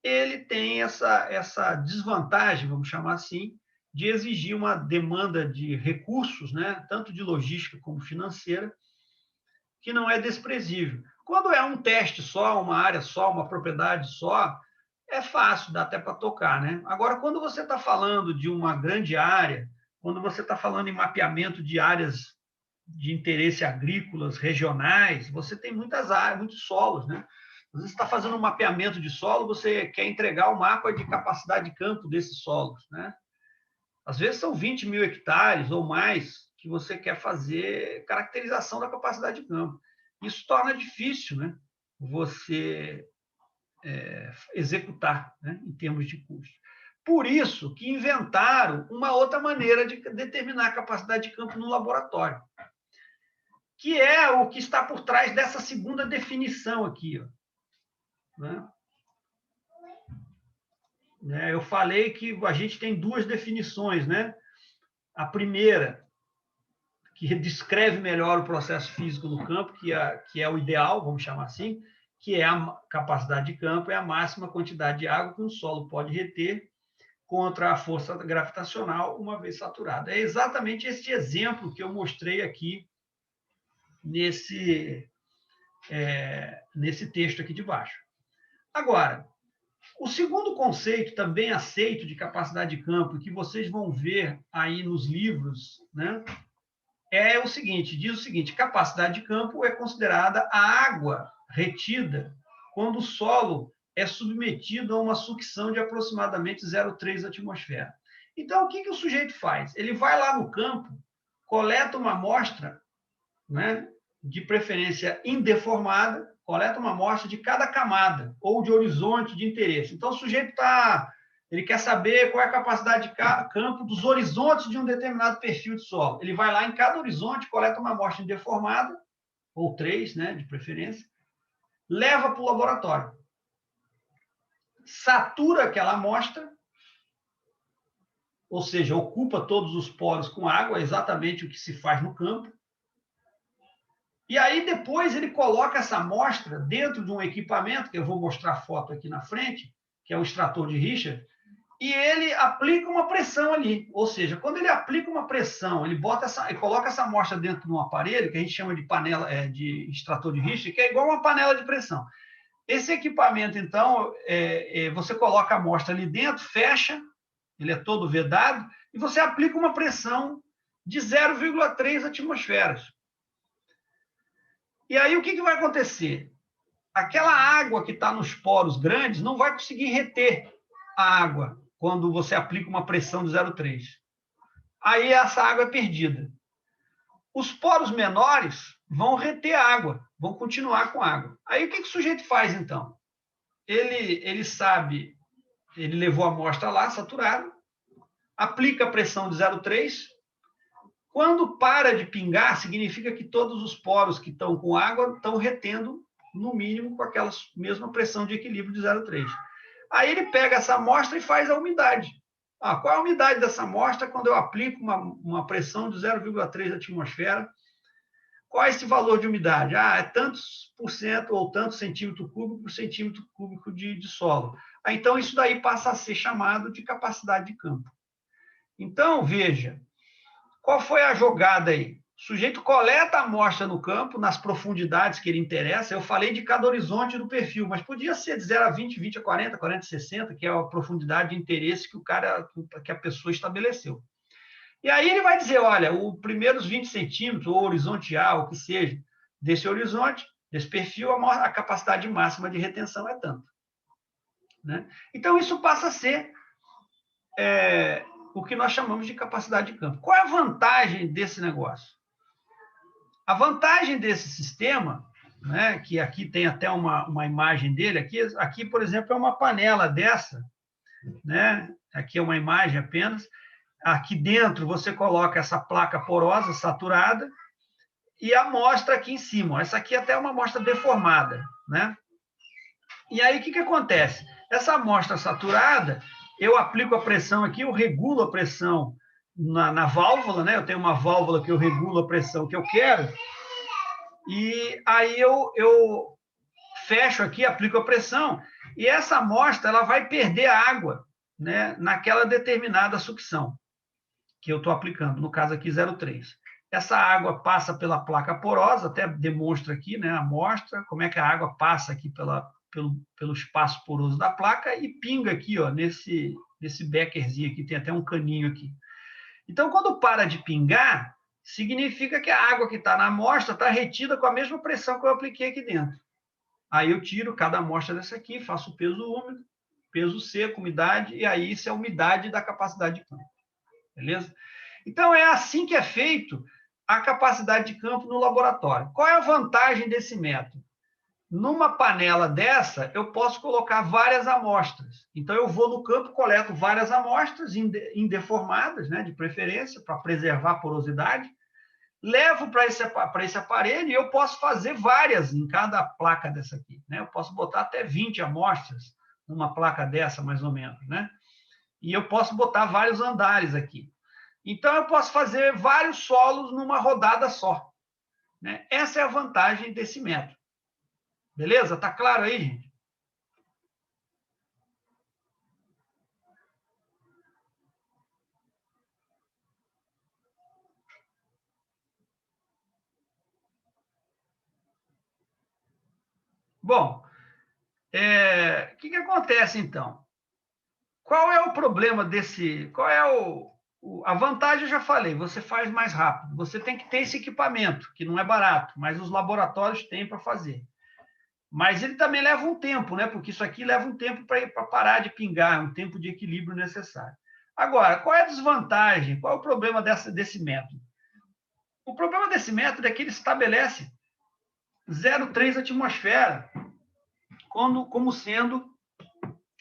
ele tem essa desvantagem, vamos chamar assim, de exigir uma demanda de recursos, né, tanto de logística como financeira, que não é desprezível. Quando é um teste só, uma área só, uma propriedade só, é fácil, dá até para tocar, né? Agora, quando você está falando de uma grande área, quando você está falando em mapeamento de áreas de interesse agrícolas regionais, você tem muitas áreas, muitos solos, né? Às vezes você está fazendo um mapeamento de solo, você quer entregar o mapa de capacidade de campo desses solos, né? Às vezes são 20 mil hectares ou mais que você quer fazer caracterização da capacidade de campo. Isso torna difícil, né? Você executar, né? Em termos de custo. Por isso que inventaram uma outra maneira de determinar a capacidade de campo no laboratório, que é o que está por trás dessa segunda definição aqui, ó, né? Eu falei que a gente tem duas definições, né? A primeira, que descreve melhor o processo físico no campo, que é o ideal, vamos chamar assim, que é a capacidade de campo, é a máxima quantidade de água que um solo pode reter contra a força gravitacional uma vez saturado. É exatamente este exemplo que eu mostrei aqui nesse texto aqui de baixo. Agora, o segundo conceito também aceito de capacidade de campo, que vocês vão ver aí nos livros, né, é o seguinte, diz o seguinte: capacidade de campo é considerada a água retida quando o solo é submetido a uma sucção de aproximadamente 0,3 atmosfera. Então, o que o sujeito faz? Ele vai lá no campo, coleta uma amostra, né, de preferência indeformada, coleta uma amostra de cada camada ou de horizonte de interesse. Então, o sujeito ele quer saber qual é a capacidade de campo dos horizontes de um determinado perfil de solo. Ele vai lá em cada horizonte, coleta uma amostra indeformada, ou 3, né, de preferência, leva para o laboratório, satura aquela amostra, ou seja, ocupa todos os poros com água, exatamente o que se faz no campo. E aí, depois, ele coloca essa amostra dentro de um equipamento, que eu vou mostrar a foto aqui na frente, que é o extrator de Richard, e ele aplica uma pressão ali. Ou seja, quando ele aplica uma pressão, ele coloca essa amostra dentro de um aparelho, que a gente chama de panela, de extrator de Richard, que é igual uma panela de pressão. Esse equipamento, então, você coloca a amostra ali dentro, fecha, ele é todo vedado, e você aplica uma pressão de 0,3 atmosferas. E aí, o que vai acontecer? Aquela água que está nos poros grandes não vai conseguir reter a água quando você aplica uma pressão de 0,3. Aí, essa água é perdida. Os poros menores vão reter a água, vão continuar com água. Aí, o que o sujeito faz, então? Ele sabe, ele levou a amostra lá, saturada, aplica a pressão de 0,3. Quando para de pingar, significa que todos os poros que estão com água estão retendo, no mínimo, com aquela mesma pressão de equilíbrio de 0,3. Aí ele pega essa amostra e faz a umidade. Qual é a umidade dessa amostra quando eu aplico uma pressão de 0,3 atmosfera? Qual é esse valor de umidade? É tantos por cento ou tantos centímetro cúbico por centímetro cúbico de solo. Então, isso daí passa a ser chamado de capacidade de campo. Então, veja, qual foi a jogada aí? O sujeito coleta a amostra no campo, nas profundidades que ele interessa. Eu falei de cada horizonte do perfil, mas podia ser de 0 a 20, 20 a 40, 40 a 60, que é a profundidade de interesse que a pessoa estabeleceu. E aí ele vai dizer, olha, os primeiros 20 centímetros, ou horizonte A, o que seja, desse horizonte, desse perfil, a capacidade máxima de retenção é tanto. Né? Então, isso passa a ser o que nós chamamos de capacidade de campo. Qual é a vantagem desse negócio? A vantagem desse sistema, né, que aqui tem até uma imagem dele, aqui, por exemplo, é uma panela dessa, né? Aqui é uma imagem apenas. Aqui dentro você coloca essa placa porosa saturada e a amostra aqui em cima. Essa aqui até é uma amostra deformada, né? E aí, o que acontece? Essa amostra saturada, eu aplico a pressão aqui, eu regulo a pressão na válvula, né? Eu tenho uma válvula que eu regulo a pressão que eu quero, e aí eu fecho aqui, aplico a pressão, e essa amostra ela vai perder a água, né, naquela determinada sucção que eu estou aplicando, no caso aqui 0,3. Essa água passa pela placa porosa, até demonstra aqui, né, a amostra, como é que a água passa aqui pelo espaço poroso da placa e pinga aqui, ó, nesse beckerzinho aqui, tem até um caninho aqui. Então, quando para de pingar, significa que a água que está na amostra está retida com a mesma pressão que eu apliquei aqui dentro. Aí eu tiro cada amostra dessa aqui, faço o peso úmido, peso seco, umidade, e aí isso é a umidade da capacidade de campo. Beleza? Então, é assim que é feito a capacidade de campo no laboratório. Qual é a vantagem desse método? Numa panela dessa, eu posso colocar várias amostras. Então, eu vou no campo, coleto várias amostras indeformadas, né, de preferência, para preservar a porosidade, levo para esse aparelho e eu posso fazer várias em cada placa dessa aqui. Né? Eu posso botar até 20 amostras numa placa dessa, mais ou menos. Né? E eu posso botar vários andares aqui. Então, eu posso fazer vários solos numa rodada só. Né? Essa é a vantagem desse método. Beleza? Tá claro aí, gente? Bom, o que acontece, então? Qual é o problema desse... Qual é a vantagem, eu já falei, você faz mais rápido. Você tem que ter esse equipamento, que não é barato, mas os laboratórios têm para fazer. Mas ele também leva um tempo, né? Porque isso aqui leva um tempo para parar de pingar, um tempo de equilíbrio necessário. Agora, qual é a desvantagem? Qual é o problema desse método? O problema desse método é que ele estabelece 0,3 atmosfera como sendo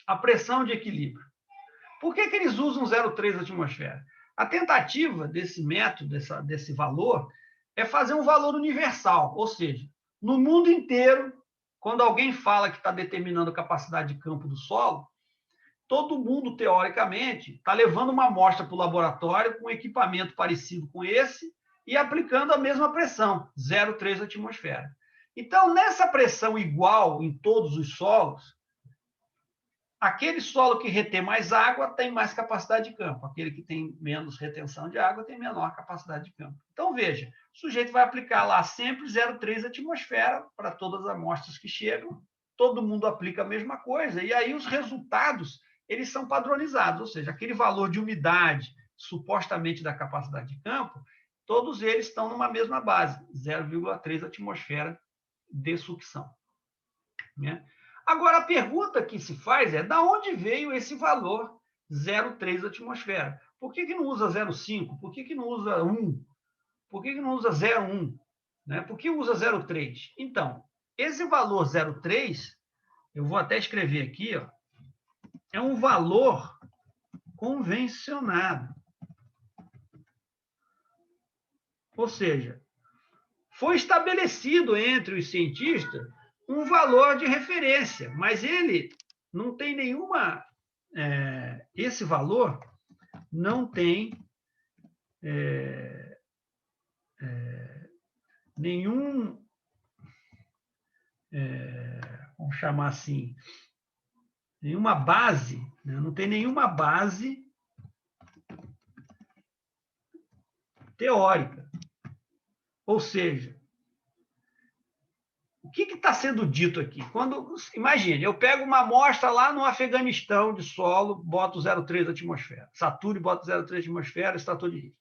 a pressão de equilíbrio. Por que eles usam 0,3 atmosfera? A tentativa desse método, desse valor, é fazer um valor universal, ou seja, no mundo inteiro, quando alguém fala que está determinando a capacidade de campo do solo, todo mundo, teoricamente, está levando uma amostra para o laboratório com um equipamento parecido com esse e aplicando a mesma pressão, 0,3 atmosfera. Então, nessa pressão igual em todos os solos, aquele solo que retém mais água tem mais capacidade de campo. Aquele que tem menos retenção de água tem menor capacidade de campo. Então, veja, o sujeito vai aplicar lá sempre 0,3 atmosfera para todas as amostras que chegam, todo mundo aplica a mesma coisa, e aí os resultados eles são padronizados, ou seja, aquele valor de umidade supostamente da capacidade de campo, todos eles estão numa mesma base, 0,3 atmosfera de sucção. Né? Agora, a pergunta que se faz é, da onde veio esse valor 0,3 atmosfera? Por que não usa 0,5? Por que não usa 1? Por que não usa 0,1? Né? Por que usa 0,3? Então, esse valor 0,3, eu vou até escrever aqui, ó, é um valor convencionado. Ou seja, foi estabelecido entre os cientistas um valor de referência, mas ele não tem nenhuma... esse valor não tem nenhum... vamos chamar assim... nenhuma base, né? Não tem nenhuma base teórica. Ou seja, o que está sendo dito aqui? Imagine, eu pego uma amostra lá no Afeganistão de solo, boto 0,3 atmosfera. Saturo, boto 0,3 atmosfera, extrator de risco.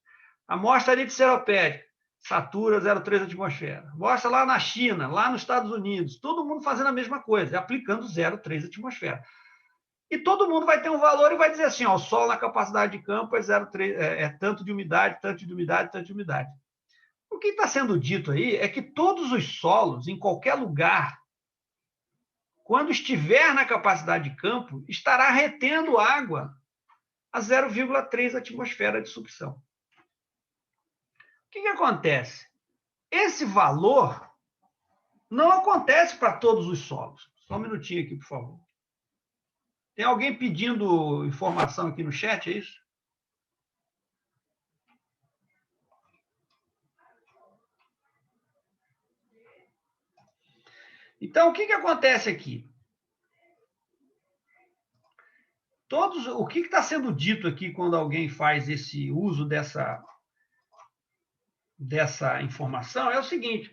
Amostra ali de seropédica, satura 0,3 atmosfera. Amostra lá na China, lá nos Estados Unidos, todo mundo fazendo a mesma coisa, aplicando 0,3 atmosfera. E todo mundo vai ter um valor e vai dizer assim, ó, o solo na capacidade de campo é 0,3, tanto de umidade, tanto de umidade, tanto de umidade. O que está sendo dito aí é que todos os solos, em qualquer lugar, quando estiver na capacidade de campo, estará retendo água a 0,3 atmosfera de sucção. O que acontece? Esse valor não acontece para todos os solos. Só um minutinho aqui, por favor. Tem alguém pedindo informação aqui no chat, é isso? Então, o que acontece aqui? O que está sendo dito aqui quando alguém faz esse uso dessa informação é o seguinte: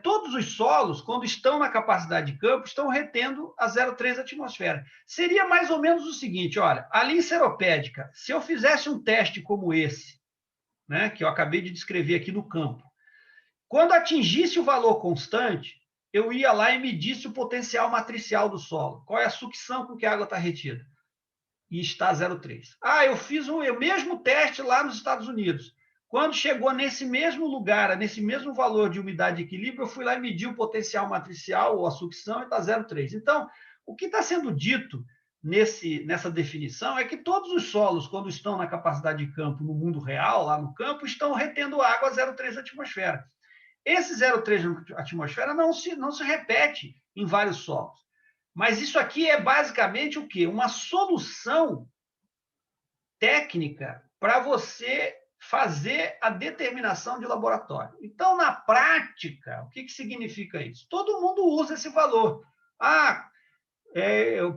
todos os solos, quando estão na capacidade de campo, estão retendo a 0,3 atmosfera. Seria mais ou menos o seguinte, olha, ali em seropédica, se eu fizesse um teste como esse, né, que eu acabei de descrever aqui no campo, quando atingisse o valor constante, eu ia lá e medisse o potencial matricial do solo. Qual é a sucção com que a água está retida? E está 0,3. Eu fiz o mesmo teste lá nos Estados Unidos. Quando chegou nesse mesmo lugar, nesse mesmo valor de umidade e equilíbrio, eu fui lá e medi o potencial matricial ou a sucção e está 0,3. Então, o que está sendo dito nessa definição é que todos os solos, quando estão na capacidade de campo no mundo real, lá no campo, estão retendo água a 0,3 atmosfera. Esse 0,3 atmosfera não se repete em vários solos. Mas isso aqui é basicamente o quê? Uma solução técnica para você fazer a determinação de laboratório. Então, na prática, o que significa isso? Todo mundo usa esse valor.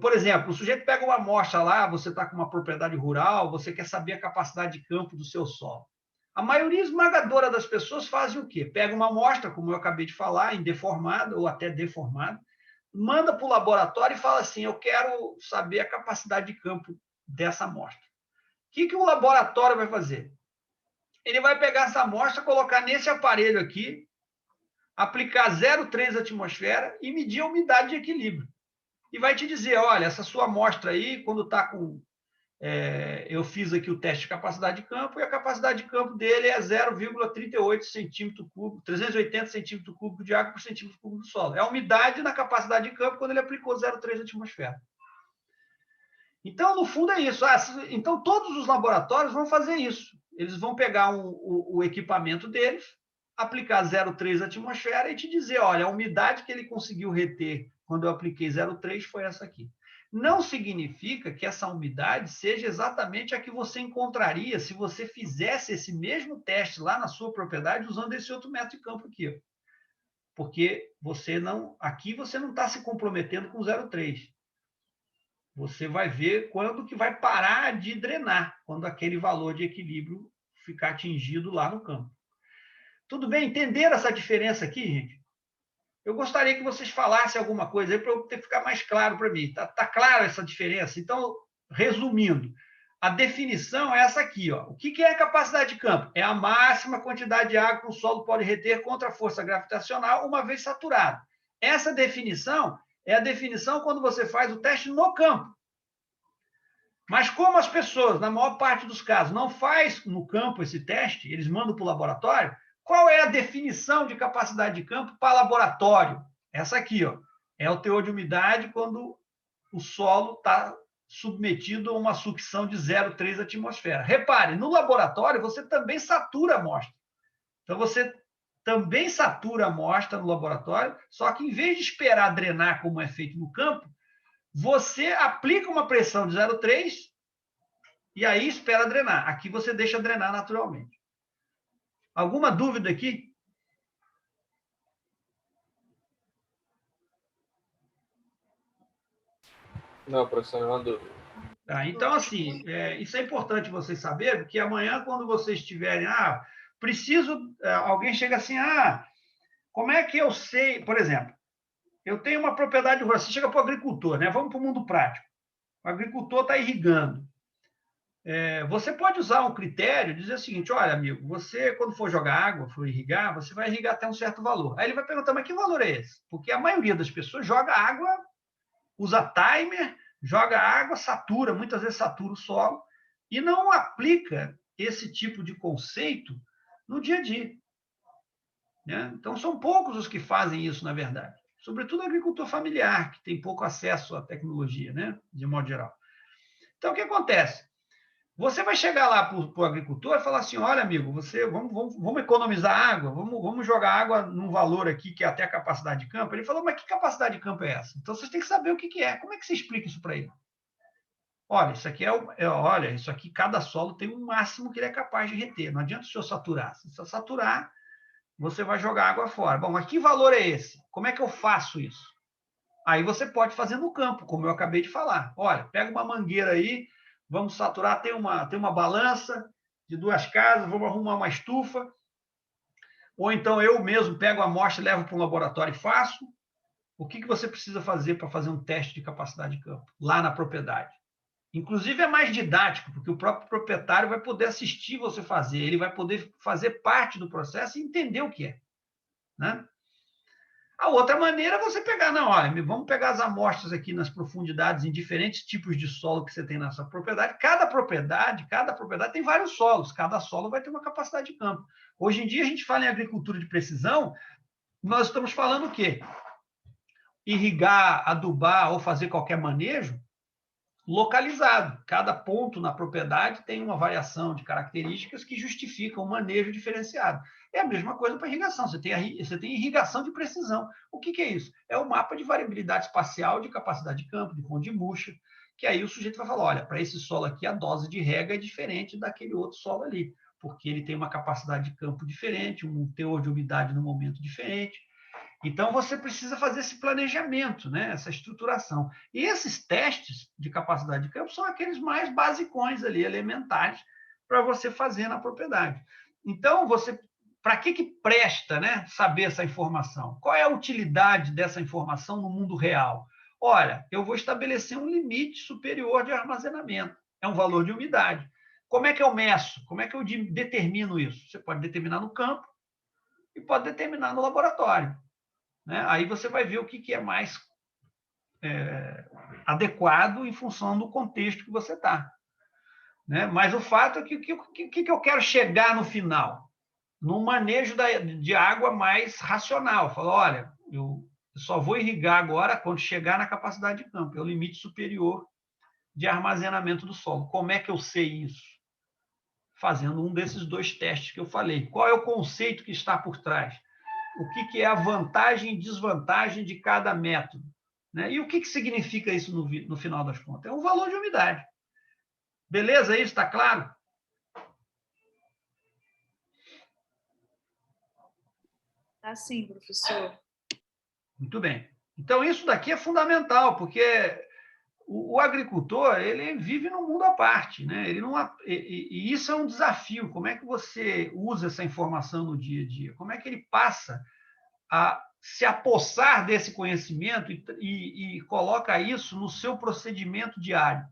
Por exemplo, o sujeito pega uma amostra lá, você está com uma propriedade rural, você quer saber a capacidade de campo do seu solo. A maioria esmagadora das pessoas fazem o quê? Pega uma amostra, como eu acabei de falar, em deformada ou até deformada, manda para o laboratório e fala assim, eu quero saber a capacidade de campo dessa amostra. O que o laboratório vai fazer? Ele vai pegar essa amostra, colocar nesse aparelho aqui, aplicar 0,3 atmosfera e medir a umidade de equilíbrio. E vai te dizer, olha, essa sua amostra aí, quando está com... eu fiz aqui o teste de capacidade de campo, e a capacidade de campo dele é 0,38 centímetro cúbico, 380 centímetros cúbicos de água por centímetro cúbico do solo. É a umidade na capacidade de campo quando ele aplicou 0,3 atmosfera. Então, no fundo, é isso. Então, todos os laboratórios vão fazer isso. Eles vão pegar o equipamento deles, aplicar 0,3 atmosfera e te dizer, olha, a umidade que ele conseguiu reter quando eu apliquei 0,3 foi essa aqui. Não significa que essa umidade seja exatamente a que você encontraria se você fizesse esse mesmo teste lá na sua propriedade usando esse outro método de campo aqui. Porque aqui você não está se comprometendo com 0,3. Você vai ver quando que vai parar de drenar, quando aquele valor de equilíbrio ficar atingido lá no campo. Tudo bem? Entenderam essa diferença aqui, gente? Eu gostaria que vocês falassem alguma coisa aí para ficar mais claro para mim. Tá clara essa diferença? Então, resumindo, a definição é essa aqui. Ó. O que é a capacidade de campo? É a máxima quantidade de água que o solo pode reter contra a força gravitacional uma vez saturado. Essa definição é a definição quando você faz o teste no campo. Mas como as pessoas, na maior parte dos casos, não faz no campo esse teste, eles mandam para o laboratório, qual é a definição de capacidade de campo para laboratório? Essa aqui, ó, é o teor de umidade quando o solo está submetido a uma sucção de 0,3 atmosfera. Repare, no laboratório você também satura a amostra. Então, você também satura a amostra no laboratório, só que em vez de esperar drenar como é feito no campo, você aplica uma pressão de 0,3 e aí espera drenar. Aqui você deixa drenar naturalmente. Alguma dúvida aqui? Não, professor, não há dúvida. Tá, então, assim, isso é importante vocês saberem, porque amanhã, quando vocês tiverem, alguém chega assim, como é que eu sei, por exemplo, eu tenho uma propriedade rural, você chega para o agricultor, né? Vamos para o mundo prático. O agricultor está irrigando. Você pode usar um critério, dizer o seguinte, olha, amigo, você, quando for jogar água, for irrigar, você vai irrigar até um certo valor. Aí ele vai perguntar, mas que valor é esse? Porque a maioria das pessoas joga água, usa timer, joga água, satura, muitas vezes satura o solo, e não aplica esse tipo de conceito no dia a dia. Né? Então, são poucos os que fazem isso, na verdade. Sobretudo o agricultor familiar, que tem pouco acesso à tecnologia, né? De modo geral. Então, o que acontece? Você vai chegar lá para o agricultor e falar assim, olha, amigo, vamos economizar água, vamos jogar água num valor aqui que é até a capacidade de campo. Ele falou, mas que capacidade de campo é essa? Então, vocês têm que saber o que é. Como é que você explica isso para ele? Olha, isso aqui olha, isso aqui, cada solo tem um máximo que ele é capaz de reter. Não adianta o senhor saturar. Se você saturar, você vai jogar água fora. Bom, mas que valor é esse? Como é que eu faço isso? Aí você pode fazer no campo, como eu acabei de falar. Olha, pega uma mangueira aí, vamos saturar, tem uma balança de 2 casas, vamos arrumar uma estufa. Ou então eu mesmo pego a amostra, levo para um laboratório e faço. O que você precisa fazer para fazer um teste de capacidade de campo lá na propriedade? Inclusive é mais didático, porque o próprio proprietário vai poder assistir você fazer, ele vai poder fazer parte do processo e entender o que é. Né? A outra maneira é você pegar, não, olha, vamos pegar as amostras aqui nas profundidades em diferentes tipos de solo que você tem na sua propriedade. Cada propriedade tem vários solos, cada solo vai ter uma capacidade de campo. Hoje em dia, a gente fala em agricultura de precisão, nós estamos falando o quê? Irrigar, adubar ou fazer qualquer manejo localizado. Cada ponto na propriedade tem uma variação de características que justificam um manejo diferenciado. É a mesma coisa para irrigação. Você tem irrigação de precisão. O que é isso? É o mapa de variabilidade espacial de capacidade de campo, de fundo de bucha, que aí o sujeito vai falar, olha, para esse solo aqui a dose de rega é diferente daquele outro solo ali. porque ele tem uma capacidade de campo diferente, um teor de umidade no momento diferente. Então, você precisa fazer esse planejamento, né? Essa estruturação. E esses testes de capacidade de campo são aqueles mais basicões ali, elementares, para você fazer na propriedade. Então, para que presta, né, saber essa informação? Qual é a utilidade dessa informação no mundo real? Olha, eu vou estabelecer um limite superior de armazenamento. É um valor de umidade. Como é que eu meço? Como é que eu determino isso? Você pode determinar no campo e pode determinar no laboratório. Né? Aí você vai ver o que é mais adequado em função do contexto que você está. Né? Mas o fato é que o que eu quero chegar no final? Num manejo de água mais racional. Falo, olha, eu só vou irrigar agora quando chegar na capacidade de campo, é o limite superior de armazenamento do solo. Como é que eu sei isso? Fazendo um desses dois testes que eu falei. Qual é o conceito que está por trás? O que é a vantagem e desvantagem de cada método? Né? E o que significa isso no final das contas? É um valor de umidade. Beleza? Isso está claro? Tá sim, professor. Muito bem. Então, isso daqui é fundamental, porque o agricultor ele vive num mundo à parte, né? Ele não, e isso é um desafio. Como é que você usa essa informação no dia a dia? Como é que ele passa a se apossar desse conhecimento e coloca isso no seu procedimento diário?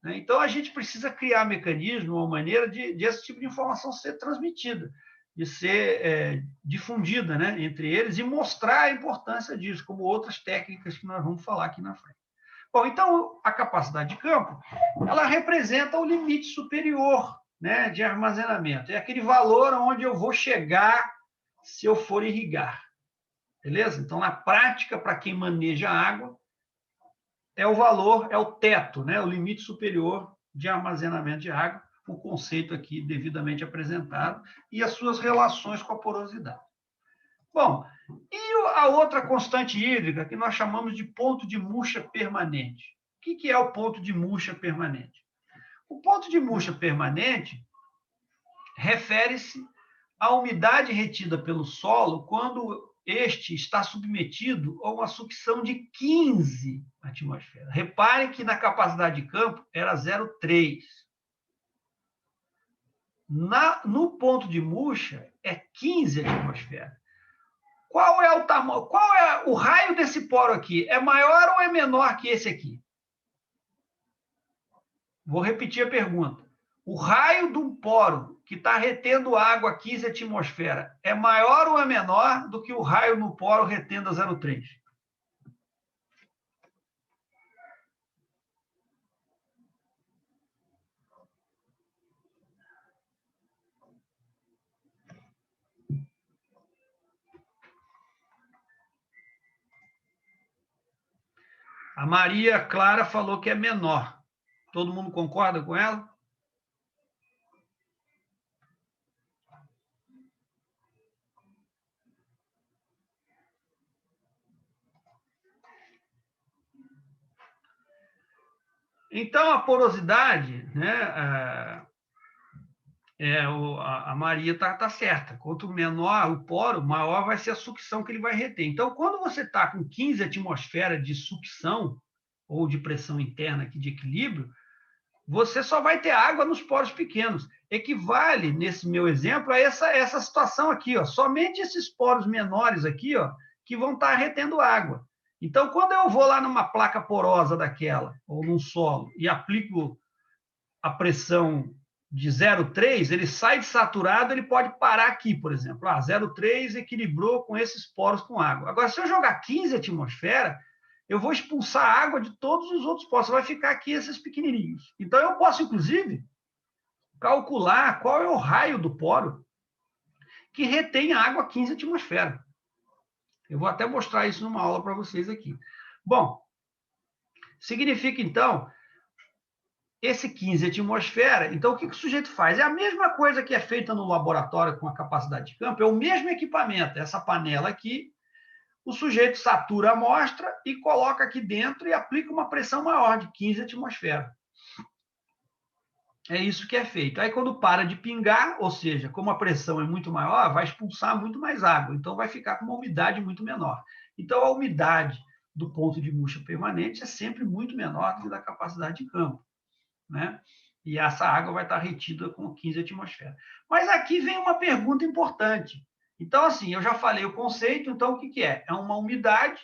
Né? Então, a gente precisa criar mecanismo, uma maneira de esse tipo de informação ser transmitida, de ser difundida, né, entre eles e mostrar a importância disso, como outras técnicas que nós vamos falar aqui na frente. Bom, então, a capacidade de campo, ela representa o limite superior, né, de armazenamento. É aquele valor onde eu vou chegar se eu for irrigar. Beleza? Então, na prática, para quem maneja água, é o valor, é o teto, né, o limite superior de armazenamento de água, o conceito aqui devidamente apresentado, e as suas relações com a porosidade. Bom, e a outra constante hídrica, que nós chamamos de ponto de murcha permanente. O que é o ponto de murcha permanente? O ponto de murcha permanente refere-se à umidade retida pelo solo quando este está submetido a uma sucção de 15 atmosferas. Reparem que na capacidade de campo era 0,3. No ponto de murcha é 15 atmosferas. Qual é o tamanho? Qual é o raio desse poro aqui? É maior ou é menor que esse aqui? Vou repetir a pergunta. O raio de um poro que está retendo água a 15 atmosferas é maior ou é menor do que o raio no poro retendo a 0,3? A Maria Clara falou que é menor. Todo mundo concorda com ela? Então, a porosidade, né, a Maria está certa. Quanto menor o poro, maior vai ser a sucção que ele vai reter. Então, quando você está com 15 atmosferas de sucção, ou de pressão interna aqui de equilíbrio, você só vai ter água nos poros pequenos. Equivale, nesse meu exemplo, a essa situação aqui. Ó. Somente esses poros menores aqui, ó, que vão estar retendo água. Então, quando eu vou lá numa placa porosa daquela, ou num solo, e aplico a pressão de 0,3, ele sai de saturado, ele pode parar aqui, por exemplo. 0,3 equilibrou com esses poros com água. Agora, se eu jogar 15 atmosferas, eu vou expulsar a água de todos os outros poros. Vai ficar aqui esses pequenininhos. Então, eu posso, inclusive, calcular qual é o raio do poro que retém a água a 15 atmosferas. Eu vou até mostrar isso numa aula para vocês aqui. Bom, significa, então, esse 15 atmosfera, então o que o sujeito faz? É a mesma coisa que é feita no laboratório com a capacidade de campo, é o mesmo equipamento, essa panela aqui, o sujeito satura a amostra e coloca aqui dentro e aplica uma pressão maior, de 15 atmosferas. É isso que é feito. Aí, quando para de pingar, ou seja, como a pressão é muito maior, vai expulsar muito mais água. Então, vai ficar com uma umidade muito menor. Então, a umidade do ponto de murcha permanente é sempre muito menor do que da capacidade de campo, né? E essa água vai estar retida com 15 atmosferas. Mas aqui vem uma pergunta importante. Então, assim, eu já falei o conceito, então o que é? É uma umidade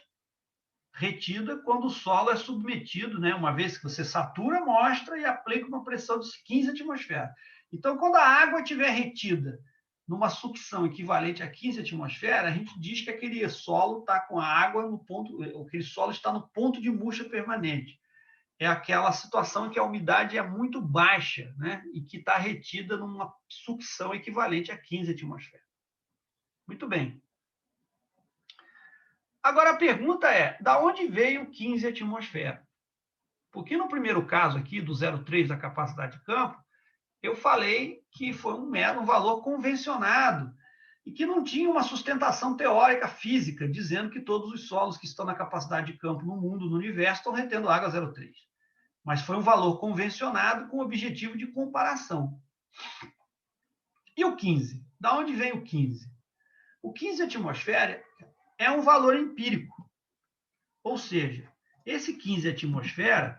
retida quando o solo é submetido, né? Uma vez que você satura a amostra e aplica uma pressão de 15 atmosferas. Então, quando a água estiver retida numa sucção equivalente a 15 atmosferas, a gente diz que aquele solo está com a água no ponto, aquele solo está no ponto de murcha permanente. É aquela situação em que a umidade é muito baixa, né? E que está retida numa sucção equivalente a 15 atmosferas. Muito bem. Agora a pergunta é, da onde veio 15 atmosferas? Porque no primeiro caso aqui, do 0,3 da capacidade de campo, eu falei que foi um valor convencionado e que não tinha uma sustentação teórica física, dizendo que todos os solos que estão na capacidade de campo no mundo, no universo, estão retendo água 0,3. Mas foi um valor convencionado com objetivo de comparação. E o 15? Da onde vem o 15? O 15 atmosfera é um valor empírico. Ou seja, esse 15 atmosfera,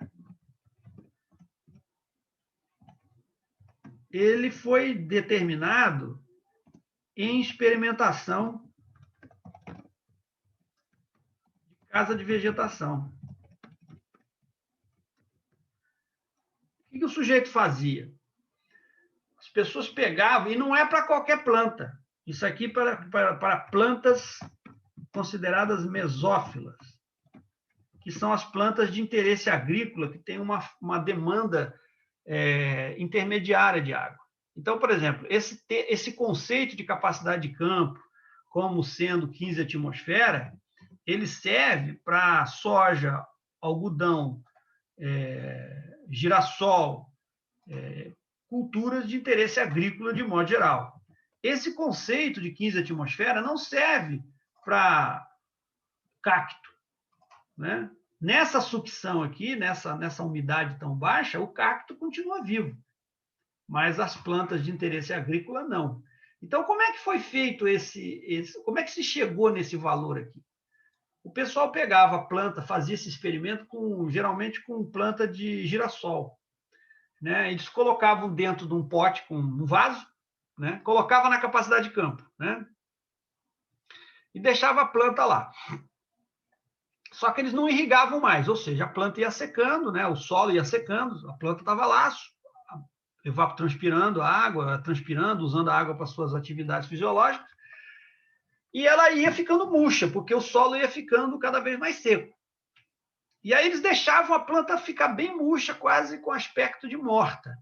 ele foi determinado em experimentação de casa de vegetação. O que o sujeito fazia? As pessoas pegavam, e não é para qualquer planta, isso aqui para plantas consideradas mesófilas, que são as plantas de interesse agrícola, que têm uma demanda intermediária de água. Então, por exemplo, esse conceito de capacidade de campo, como sendo 15 atmosfera, ele serve para soja, algodão, girassol, culturas de interesse agrícola de modo geral. Esse conceito de 15 atmosfera não serve para cacto, né? Nessa sucção aqui, nessa umidade tão baixa, o cacto continua vivo, mas as plantas de interesse agrícola não. Então, como é que foi feito como é que se chegou nesse valor aqui? O pessoal pegava a planta, fazia esse experimento geralmente com planta de girassol, né? Eles colocavam dentro de um pote com um vaso, né? Colocava na capacidade de campo, né? E deixava a planta lá. Só que eles não irrigavam mais, ou seja, a planta ia secando, né? O solo ia secando, a planta estava lá, evapotranspirando a água, transpirando, usando a água para suas atividades fisiológicas, e ela ia ficando murcha, porque o solo ia ficando cada vez mais seco. E aí eles deixavam a planta ficar bem murcha, quase com aspecto de morta.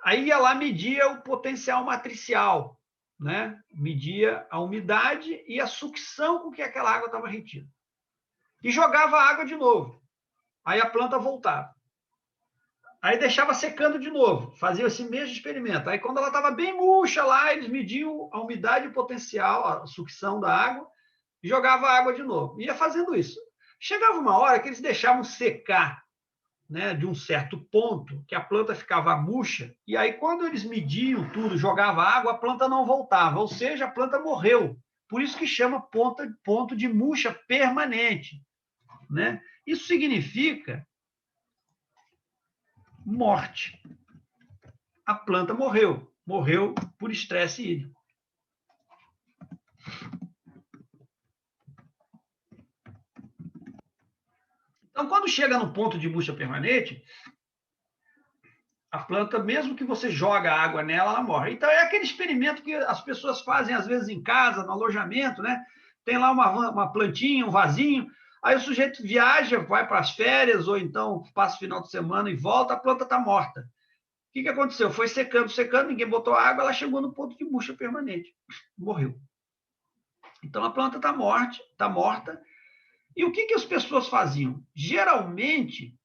Aí ia lá, media o potencial matricial, né? Media a umidade e a sucção com que aquela água estava retida. E jogava a água de novo. Aí a planta voltava. Aí deixava secando de novo, fazia esse mesmo experimento. Aí quando ela estava bem murcha lá, eles mediam a umidade e o potencial, a sucção da água, e jogava a água de novo. Ia fazendo isso. Chegava uma hora que eles deixavam secar, né, de um certo ponto, que a planta ficava murcha, e aí quando eles mediam tudo, jogavam água, a planta não voltava, ou seja, a planta morreu. Por isso que chama ponto de murcha permanente, né? Isso significa morte. A planta morreu por estresse hídrico. Então, quando chega no ponto de murcha permanente, a planta, mesmo que você joga água nela, ela morre. Então, é aquele experimento que as pessoas fazem, às vezes, em casa, no alojamento, né? Tem lá uma plantinha, um vasinho, aí o sujeito viaja, vai para as férias, ou então passa o final de semana e volta, a planta está morta. O que aconteceu? Foi secando, ninguém botou água, ela chegou no ponto de murcha permanente. Morreu. Então, a planta está morta. E o que as pessoas faziam? Geralmente,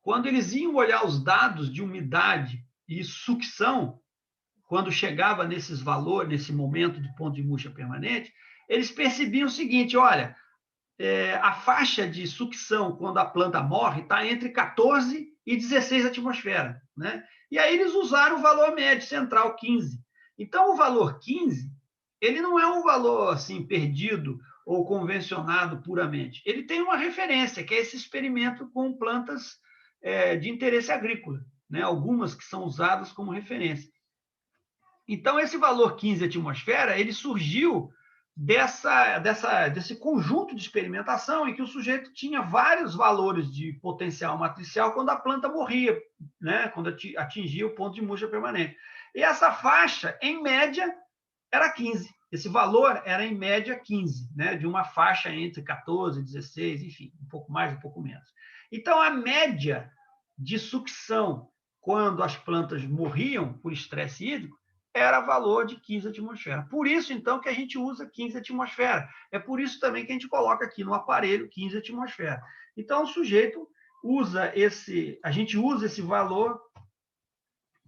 quando eles iam olhar os dados de umidade e sucção, quando chegava nesses valores, nesse momento de ponto de murcha permanente, eles percebiam o seguinte, olha, a faixa de sucção quando a planta morre está entre 14 e 16 atmosferas, né? E aí eles usaram o valor médio central, 15. Então, o valor 15, ele não é um valor assim perdido ou convencionado puramente. Ele tem uma referência, que é esse experimento com plantas de interesse agrícola, né? Algumas que são usadas como referência. Então, esse valor 15 atmosfera, ele surgiu desse conjunto de experimentação em que o sujeito tinha vários valores de potencial matricial quando a planta morria, né? Quando atingia o ponto de murcha permanente. E essa faixa, em média, era 15. Esse valor era, em média, 15, né? De uma faixa entre 14 e 16, enfim, um pouco mais, um pouco menos. Então, a média de sucção quando as plantas morriam por estresse hídrico era valor de 15 atmosferas. Por isso, então, que a gente usa 15 atmosferas. É por isso também que a gente coloca aqui no aparelho 15 atmosferas. Então, o sujeito a gente usa esse valor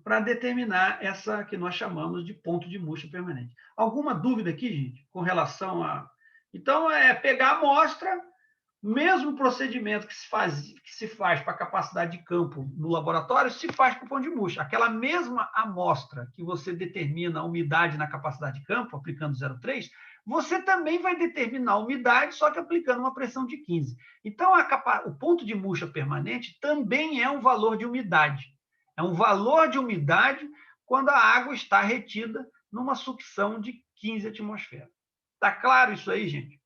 para determinar essa que nós chamamos de ponto de murcha permanente. Alguma dúvida aqui, gente, com relação a... Então, é pegar a amostra, mesmo procedimento que se faz para a capacidade de campo no laboratório, se faz para o ponto de murcha. Aquela mesma amostra que você determina a umidade na capacidade de campo, aplicando 0,3, você também vai determinar a umidade, só que aplicando uma pressão de 15. Então, o ponto de murcha permanente também é um valor de umidade. É um valor de umidade quando a água está retida numa sucção de 15 atmosferas. Está claro isso aí, gente?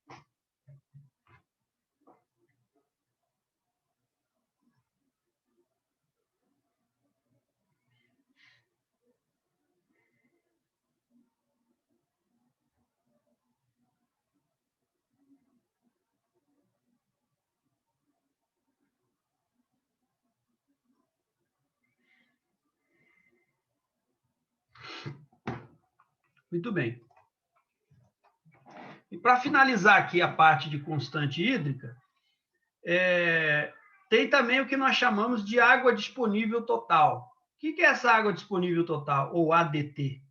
Muito bem. E para finalizar aqui a parte de constante hídrica, tem também o que nós chamamos de água disponível total. O que é essa água disponível total, ou ADT?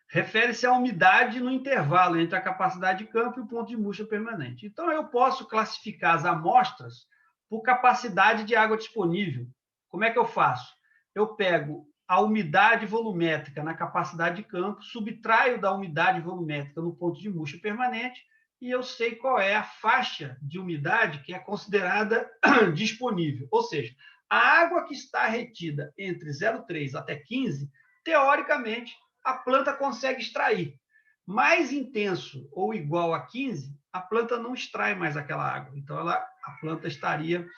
Refere-se à umidade no intervalo entre a capacidade de campo e o ponto de murcha permanente. Então, eu posso classificar as amostras por capacidade de água disponível. Como é que eu faço? Eu pego a umidade volumétrica na capacidade de campo, subtraio da umidade volumétrica no ponto de murcha permanente e eu sei qual é a faixa de umidade que é considerada disponível. Ou seja, a água que está retida entre 0,3 até 15, teoricamente, a planta consegue extrair. Mais intenso ou igual a 15, a planta não extrai mais aquela água. Então, a planta estaria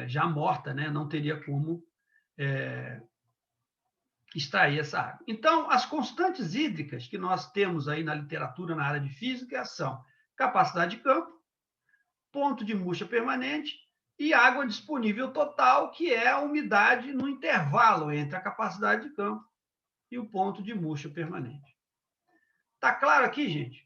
já morta, né? Não teria como extrair essa água. Então, as constantes hídricas que nós temos aí na literatura, na área de física, são capacidade de campo, ponto de murcha permanente e água disponível total, que é a umidade no intervalo entre a capacidade de campo e o ponto de murcha permanente. Tá claro aqui, gente?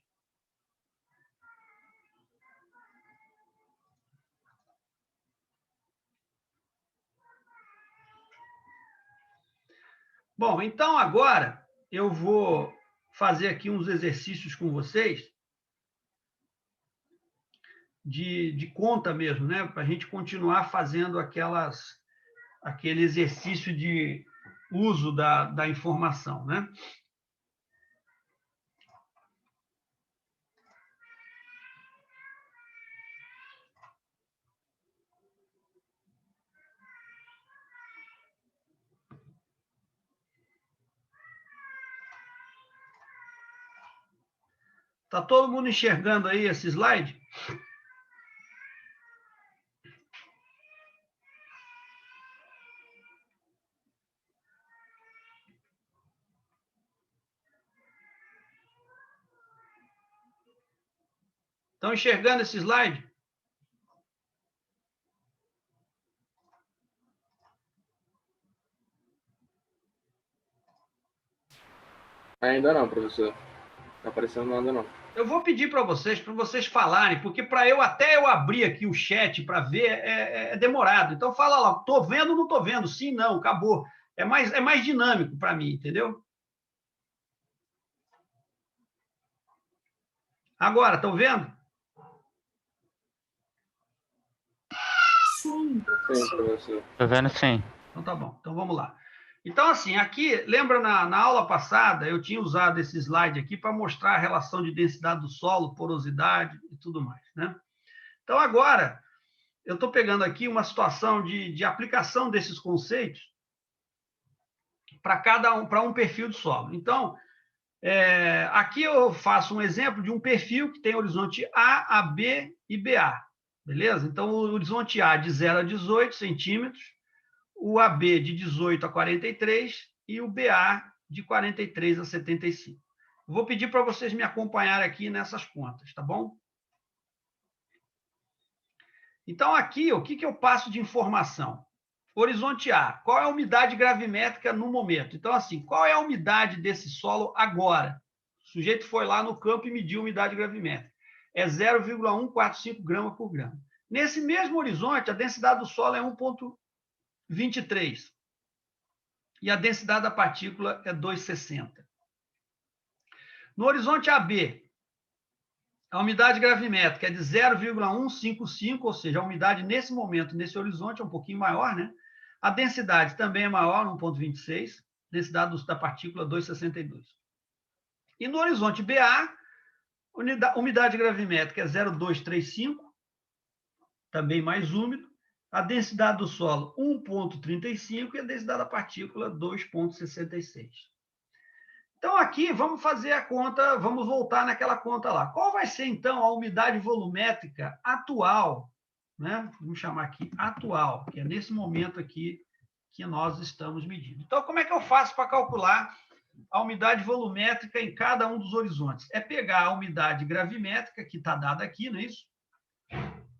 Bom, então agora eu vou fazer aqui uns exercícios com vocês de conta mesmo, né? Para a gente continuar fazendo aquele exercício de uso da informação, né? Tá todo mundo enxergando aí esse slide? Estão enxergando esse slide? Ainda não, professor. Não aparecendo nada, não. Eu vou pedir para vocês falarem, porque para eu abrir aqui o chat para ver é demorado. Então fala lá, tô vendo ou não tô vendo? Sim, não, acabou. É mais dinâmico para mim, entendeu? Agora, estão vendo? Sim. sim, Sim, professor. professor. Tô vendo sim. Então tá bom. Então vamos lá. Então, assim, aqui, lembra na aula passada, eu tinha usado esse slide aqui para mostrar a relação de densidade do solo, porosidade e tudo mais, né? Então, agora, eu estou pegando aqui uma situação de aplicação desses conceitos para um perfil de solo. Então, aqui eu faço um exemplo de um perfil que tem horizonte A, AB e BA, beleza? Então, o horizonte A de 0 a 18 centímetros, o AB de 18 a 43 e o BA de 43 a 75. Vou pedir para vocês me acompanharem aqui nessas contas, tá bom? Então, aqui, o que eu passo de informação? Horizonte A, qual é a umidade gravimétrica no momento? Então, assim, qual é a umidade desse solo agora? O sujeito foi lá no campo e mediu a umidade gravimétrica. É 0,145 grama por grama. Nesse mesmo horizonte, a densidade do solo é 1,23. E a densidade da partícula é 2,60. No horizonte AB, a umidade gravimétrica é de 0,155, ou seja, a umidade nesse momento, nesse horizonte, é um pouquinho maior, né? A densidade também é maior, 1,26, densidade da partícula 2,62. E no horizonte BA, a umidade gravimétrica é 0,235, também mais úmido, a densidade do solo 1,35 e a densidade da partícula 2,66. Então, aqui, vamos fazer a conta, vamos voltar naquela conta lá. Qual vai ser, então, a umidade volumétrica atual, né? Vamos chamar aqui atual, que é nesse momento aqui que nós estamos medindo. Então, como é que eu faço para calcular a umidade volumétrica em cada um dos horizontes? É pegar a umidade gravimétrica, que está dada aqui, não é isso?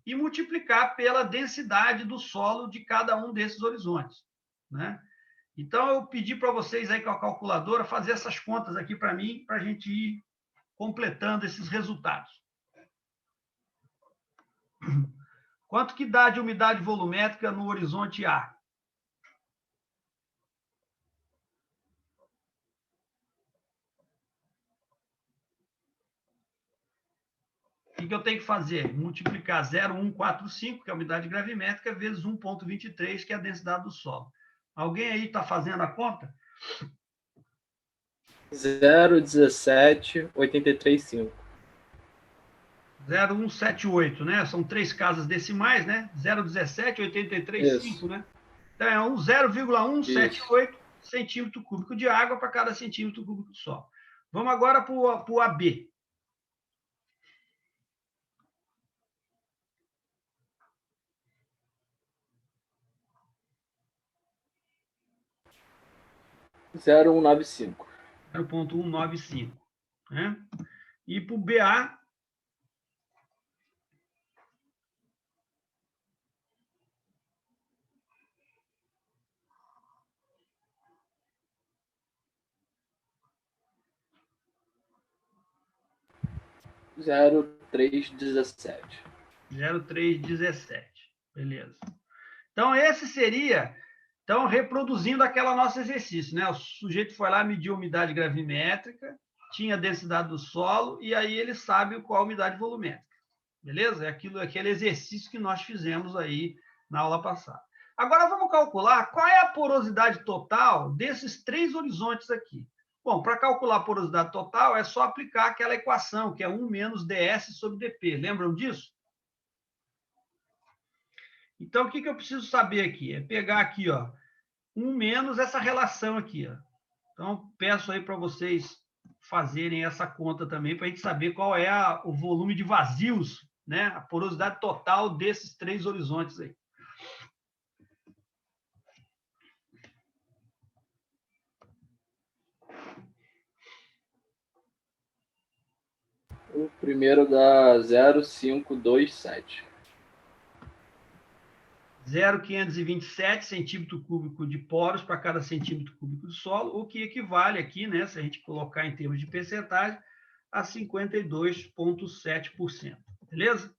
E multiplicar pela densidade do solo de cada um desses horizontes, né? Então, eu pedi para vocês aí com a calculadora fazer essas contas aqui para mim, para a gente ir completando esses resultados. Quanto que dá de umidade volumétrica no horizonte A? O que eu tenho que fazer? Multiplicar 0,145, que é a umidade gravimétrica, vezes 1,23, que é a densidade do solo. Alguém aí está fazendo a conta? 0,1783,5. 0,178, né? São 3 casas decimais, né? 0,1783,5, né? Então, é 0,178 centímetro cúbico de água para cada centímetro cúbico de solo. Vamos agora para o AB. Zero um nove cinco. 0,195. Né? E para o BA, Zero três 17. 0,317. Beleza. Então, esse seria, então, reproduzindo aquela nosso exercício, né? O sujeito foi lá, mediu a umidade gravimétrica, tinha a densidade do solo, e aí ele sabe qual a umidade volumétrica. Beleza? É aquele exercício que nós fizemos aí na aula passada. Agora vamos calcular qual é a porosidade total desses 3 horizontes aqui. Bom, para calcular a porosidade total, é só aplicar aquela equação, que é 1 menos ds sobre dp. Lembram disso? Então, o que eu preciso saber aqui? É pegar aqui, ó, 1 menos essa relação aqui. Ó. Então, peço aí para vocês fazerem essa conta também, para a gente saber qual é o volume de vazios, né? A porosidade total desses 3 horizontes aí. O primeiro dá 0,527. 0,527 centímetro cúbico de poros para cada centímetro cúbico de solo, o que equivale aqui, né, se a gente colocar em termos de percentagem, a 52,7%. Beleza?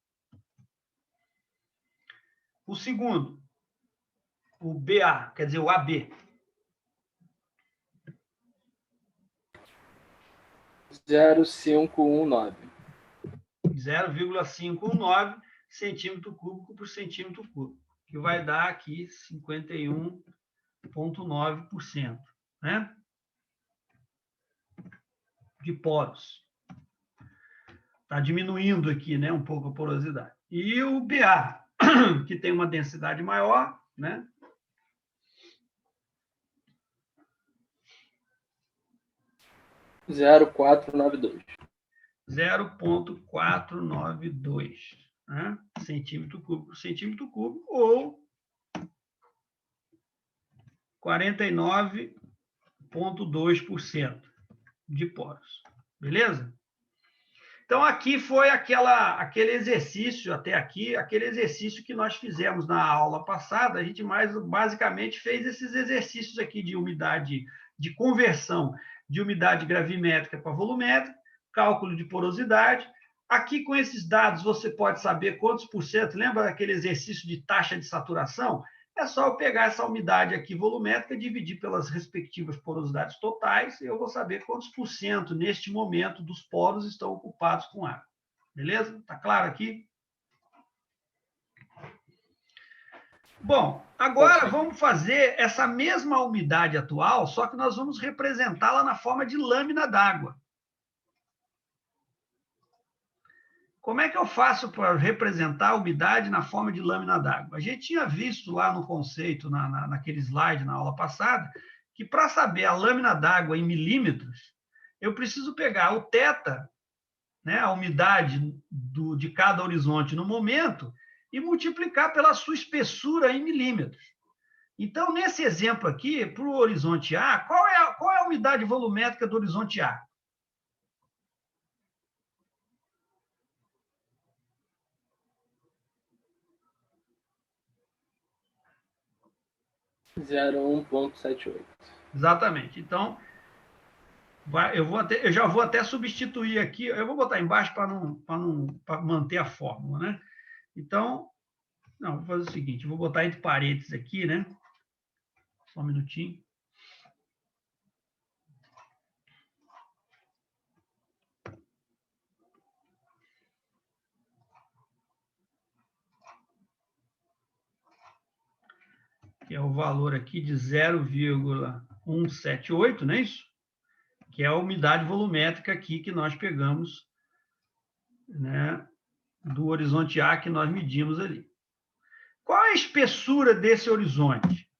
O segundo, o BA, quer dizer, o AB. 0,519. 0,519 centímetro cúbico por centímetro cúbico. que vai dar aqui 51,9%, né? De poros. Está diminuindo aqui, né, um pouco a porosidade. E o BA, que tem uma densidade maior, né? Zero quatro nove dois. 0,492, né? Centímetro cúbico por centímetro cúbico, ou 49,2% de poros. Beleza? Então, aqui foi aquele exercício, até aqui, aquele exercício que nós fizemos na aula passada. A gente basicamente fez esses exercícios aqui de umidade, de conversão de umidade gravimétrica para volumétrica, cálculo de porosidade. Aqui, com esses dados, você pode saber quantos por cento. Lembra daquele exercício de taxa de saturação? É só eu pegar essa umidade aqui volumétrica, dividir pelas respectivas porosidades totais, e eu vou saber quantos por cento, neste momento, dos poros estão ocupados com água. Beleza? Está claro aqui? Bom, agora vamos fazer essa mesma umidade atual, só que nós vamos representá-la na forma de lâmina d'água. Como é que eu faço para representar a umidade na forma de lâmina d'água? A gente tinha visto lá no conceito, naquele slide, na aula passada, que para saber a lâmina d'água em milímetros, eu preciso pegar o θ, né, a umidade de cada horizonte no momento, e multiplicar pela sua espessura em milímetros. Então, nesse exemplo aqui, para o horizonte A, qual é a umidade volumétrica do horizonte A? Zero 1,78. Exatamente. Então, eu já vou até substituir aqui, eu vou botar embaixo para manter a fórmula, né? Então, não, vou fazer o seguinte, vou botar entre parênteses aqui, né? Só um minutinho. Que é o valor aqui de 0,178, não é isso? Que é a umidade volumétrica aqui que nós pegamos, né, do horizonte A que nós medimos ali. Qual é a espessura desse horizonte?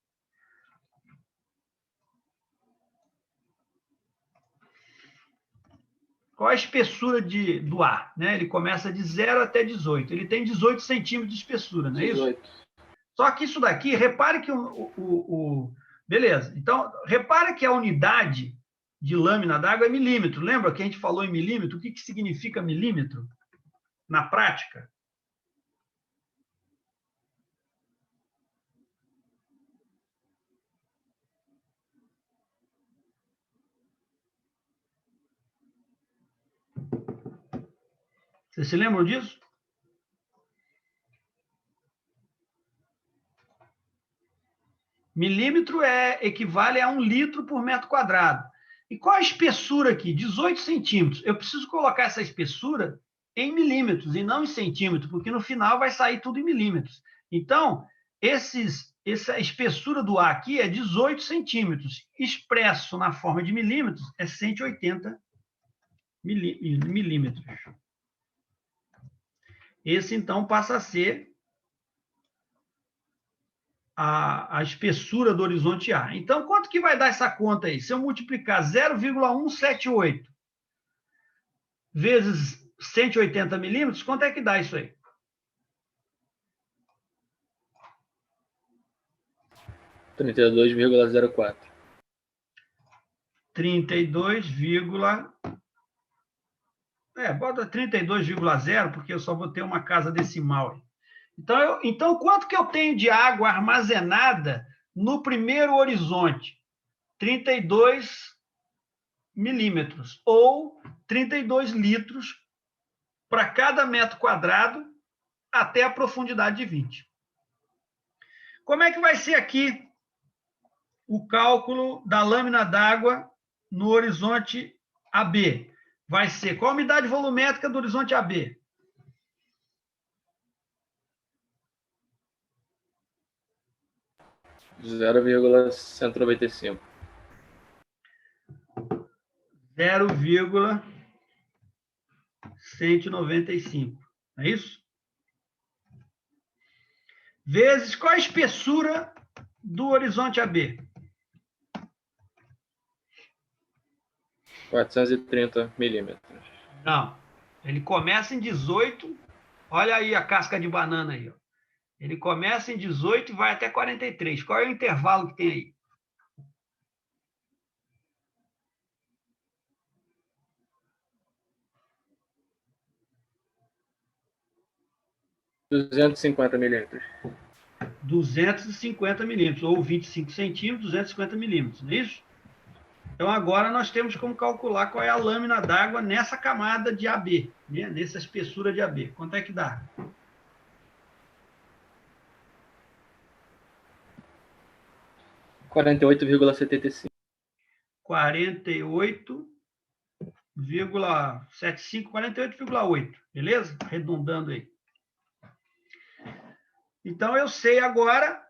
Qual é a espessura do ar? Né? Ele começa de 0 até 18. Ele tem 18 centímetros de espessura, não é 18. isso? Só que isso daqui, repare que beleza. Então, repare que a unidade de lâmina d'água é milímetro. Lembra que a gente falou em milímetro? O que significa milímetro na prática? Vocês se lembram disso? Milímetro equivale a 1 litro por metro quadrado. E qual a espessura aqui? 18 centímetros. Eu preciso colocar essa espessura em milímetros e não em centímetros, porque no final vai sair tudo em milímetros. Então, essa espessura do ar aqui é 18 centímetros. Expresso na forma de milímetros é 180 milímetros. Esse, então, passa a ser a espessura do horizonte A. Então, quanto que vai dar essa conta aí? Se eu multiplicar 0,178 vezes 180 milímetros, quanto é que dá isso aí? 32,04. 32, bota 32,0, porque eu só vou ter uma casa decimal. Então, quanto que eu tenho de água armazenada no primeiro horizonte? 32 milímetros, ou 32 litros para cada metro quadrado até a profundidade de 20. Como é que vai ser aqui o cálculo da lâmina d'água no horizonte AB? Vai ser qual a umidade volumétrica do horizonte AB? 0,195. 0,195. É isso? Vezes qual a espessura do horizonte AB? 430 milímetros. Não. Ele começa em 18. Olha aí a casca de banana aí. Ó. Ele começa em 18 e vai até 43. Qual é o intervalo que tem aí? 250 milímetros. 250 milímetros, ou 25 centímetros, 250 milímetros, não é isso? Então, agora nós temos como calcular qual é a lâmina d'água nessa camada de AB, né? Nessa espessura de AB. Quanto é que dá? 48,75. 48,75, 48,8, beleza? Arredondando aí. Então, eu sei agora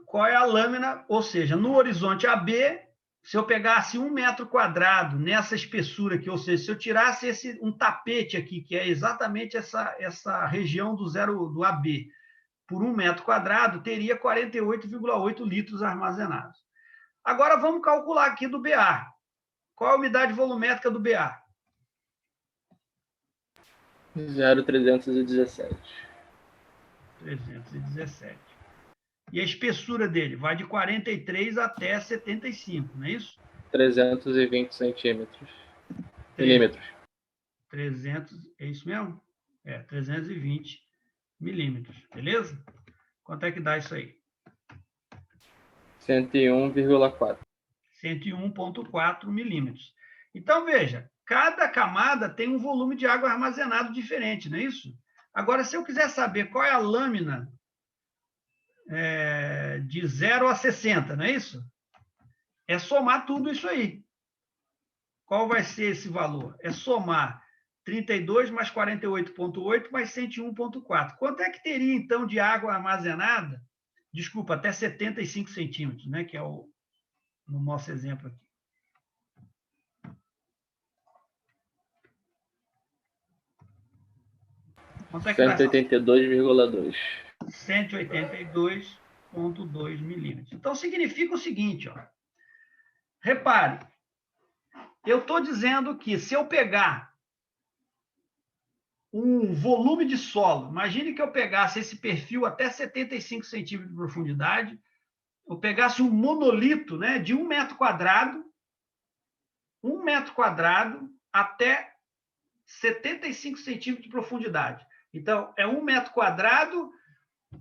qual é a lâmina, ou seja, no horizonte AB, se eu pegasse 1 metro quadrado nessa espessura aqui, ou seja, se eu tirasse um tapete aqui, que é exatamente essa região do AB, por 1 metro quadrado, teria 48,8 litros armazenados. Agora vamos calcular aqui do BA. Qual a umidade volumétrica do BA? 0,317. 317. E a espessura dele vai de 43 até 75, não é isso? 320 centímetros. Milímetros. 300, é isso mesmo? 320 milímetros, beleza? Quanto é que dá isso aí? 101,4. 101,4 milímetros. Então, veja, cada camada tem um volume de água armazenado diferente, não é isso? Agora, se eu quiser saber qual é a lâmina de 0 a 60, não é isso? É somar tudo isso aí. Qual vai ser esse valor? É somar 32 mais 48,8 mais 101,4. Quanto é que teria, então, de água armazenada? Desculpa, até 75 centímetros, né? Que é no nosso exemplo aqui. Quanto é que dá? 182,2. 182,2 milímetros. Então, significa o seguinte, ó. Repare, eu estou dizendo que se eu pegar um volume de solo, imagine que eu pegasse esse perfil até 75 centímetros de profundidade, eu pegasse um monolito, né, de 1 metro quadrado, 1 metro quadrado até 75 centímetros de profundidade. Então, é 1 metro quadrado.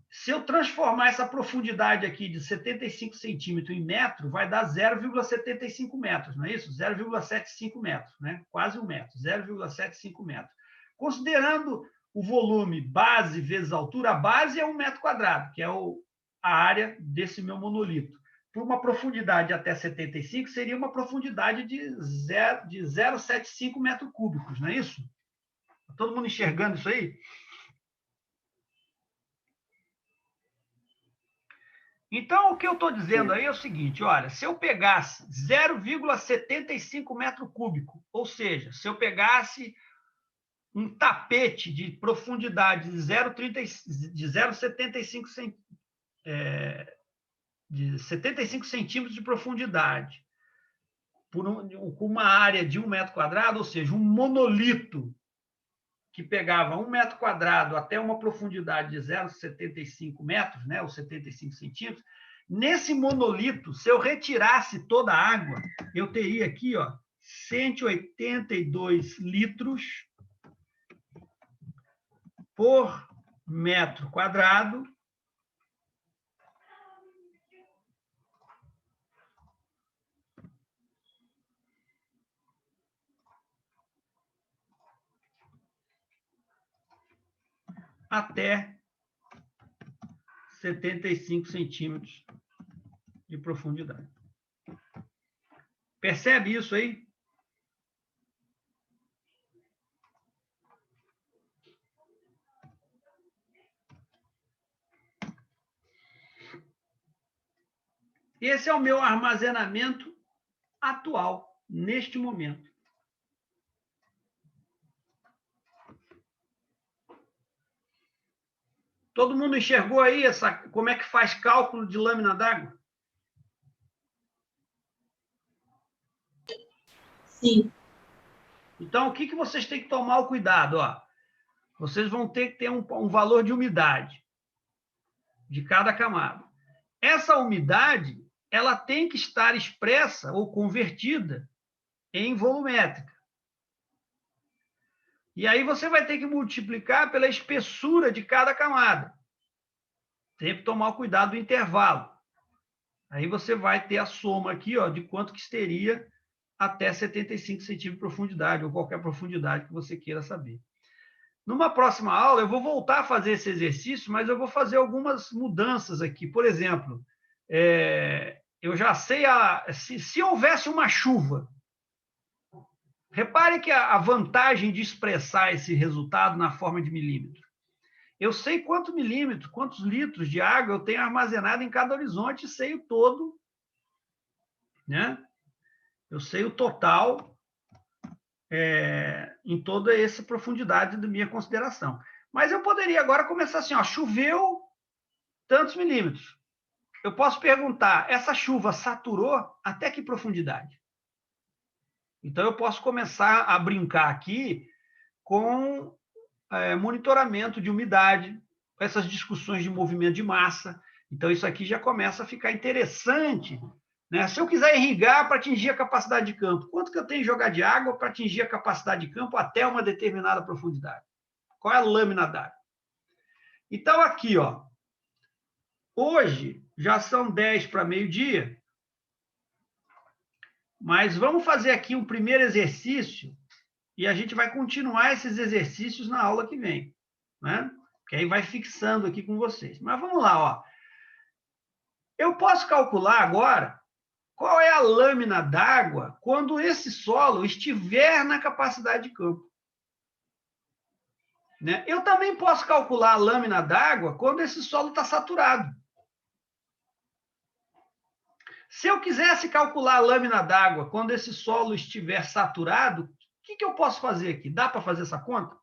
Se eu transformar essa profundidade aqui de 75 centímetros em metro, vai dar 0,75 metros, não é isso? 0,75 metros, né? Quase 1 metro, 0,75 metros. Considerando o volume base vezes altura, a base é 1 metro quadrado, que é a área desse meu monolito. Por uma profundidade até 75, seria uma profundidade de 0,75 metros cúbicos, não é isso? Está todo mundo enxergando isso aí? Então, o que eu estou dizendo aí é o seguinte, olha, se eu pegasse 0,75 metro cúbico, ou seja, se eu pegasse um tapete de profundidade de 0,75 de 75 centímetros de profundidade, com uma área de 1 metro quadrado, ou seja, um monolito que pegava 1 metro quadrado até uma profundidade de 0,75 metros, né, ou 75 centímetros, nesse monolito, se eu retirasse toda a água, eu teria aqui, ó, 182 litros por metro quadrado até 75 centímetros de profundidade. Percebe isso aí? Esse é o meu armazenamento atual, neste momento. Todo mundo enxergou aí como é que faz cálculo de lâmina d'água? Sim. Então, o que vocês têm que tomar o cuidado? Ó? Vocês vão ter que ter um valor de umidade de cada camada. Essa umidade, ela tem que estar expressa ou convertida em volumétrica. E aí você vai ter que multiplicar pela espessura de cada camada. Sempre tomar o cuidado do intervalo. Aí você vai ter a soma aqui, ó, de quanto que seria até 75 centímetros de profundidade, ou qualquer profundidade que você queira saber. Numa próxima aula, eu vou voltar a fazer esse exercício, mas eu vou fazer algumas mudanças aqui. Por exemplo, eu já sei, se houvesse uma chuva, repare que a vantagem de expressar esse resultado na forma de milímetro. Eu sei quantos milímetros, quantos litros de água eu tenho armazenado em cada horizonte, sei o todo, né? Eu sei o total em toda essa profundidade da minha consideração. Mas eu poderia agora começar assim, ó, choveu tantos milímetros. Eu posso perguntar, essa chuva saturou até que profundidade? Então, eu posso começar a brincar aqui com monitoramento de umidade, com essas discussões de movimento de massa. Então, isso aqui já começa a ficar interessante, né? Se eu quiser irrigar para atingir a capacidade de campo, quanto que eu tenho que jogar de água para atingir a capacidade de campo até uma determinada profundidade? Qual é a lâmina d'água? Então, aqui, ó, hoje já são 10 para meio-dia, mas vamos fazer aqui um primeiro exercício e a gente vai continuar esses exercícios na aula que vem, né? Que aí vai fixando aqui com vocês. Mas vamos lá, ó. Eu posso calcular agora qual é a lâmina d'água quando esse solo estiver na capacidade de campo. Né? Eu também posso calcular a lâmina d'água quando esse solo está saturado. Se eu quisesse calcular a lâmina d'água quando esse solo estiver saturado, o que eu posso fazer aqui? Dá para fazer essa conta?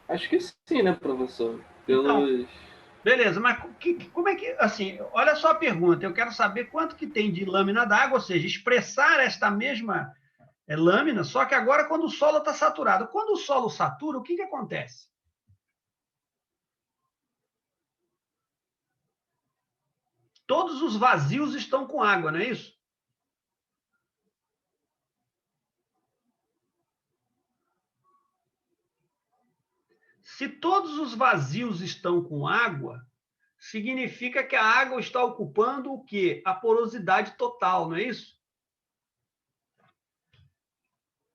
Acho que sim, né, professor? Então, Pelos... beleza, mas como é que, assim, olha só a pergunta, eu quero saber quanto que tem de lâmina d'água, ou seja, expressar esta mesma lâmina, só que agora quando o solo está saturado. Quando o solo satura, o que acontece? Todos os vazios estão com água, não é isso? Se todos os vazios estão com água, significa que a água está ocupando o quê? A porosidade total, não é isso?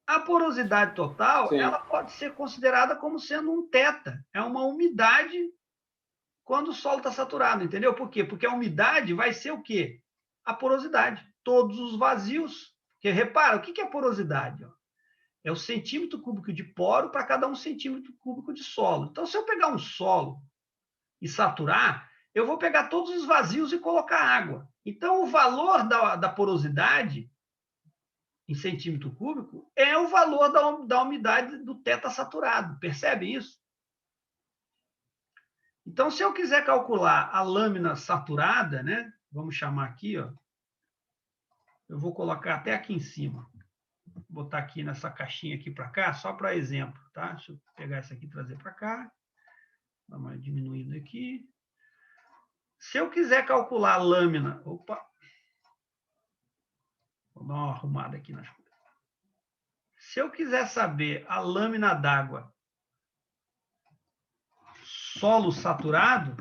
A porosidade total, Sim. ela pode ser considerada como sendo um θ, é uma umidade quando o solo está saturado, entendeu? Por quê? Porque a umidade vai ser o quê? A porosidade. Todos os vazios. Porque repara, o que é porosidade? É o centímetro cúbico de poro para cada 1 centímetro cúbico de solo. Então, se eu pegar um solo e saturar, eu vou pegar todos os vazios e colocar água. Então, o valor da porosidade em centímetro cúbico é o valor da umidade do θ saturado. Percebe isso? Então, se eu quiser calcular a lâmina saturada, né? Vamos chamar aqui, ó. Eu vou colocar até aqui em cima. Vou botar aqui nessa caixinha aqui para cá, só para exemplo, tá? Deixa eu pegar essa aqui e trazer para cá. Dá uma diminuída aqui. Se eu quiser calcular a lâmina... Opa! Vou dar uma arrumada aqui nas coisas. Se eu quiser saber a lâmina d'água solo saturado,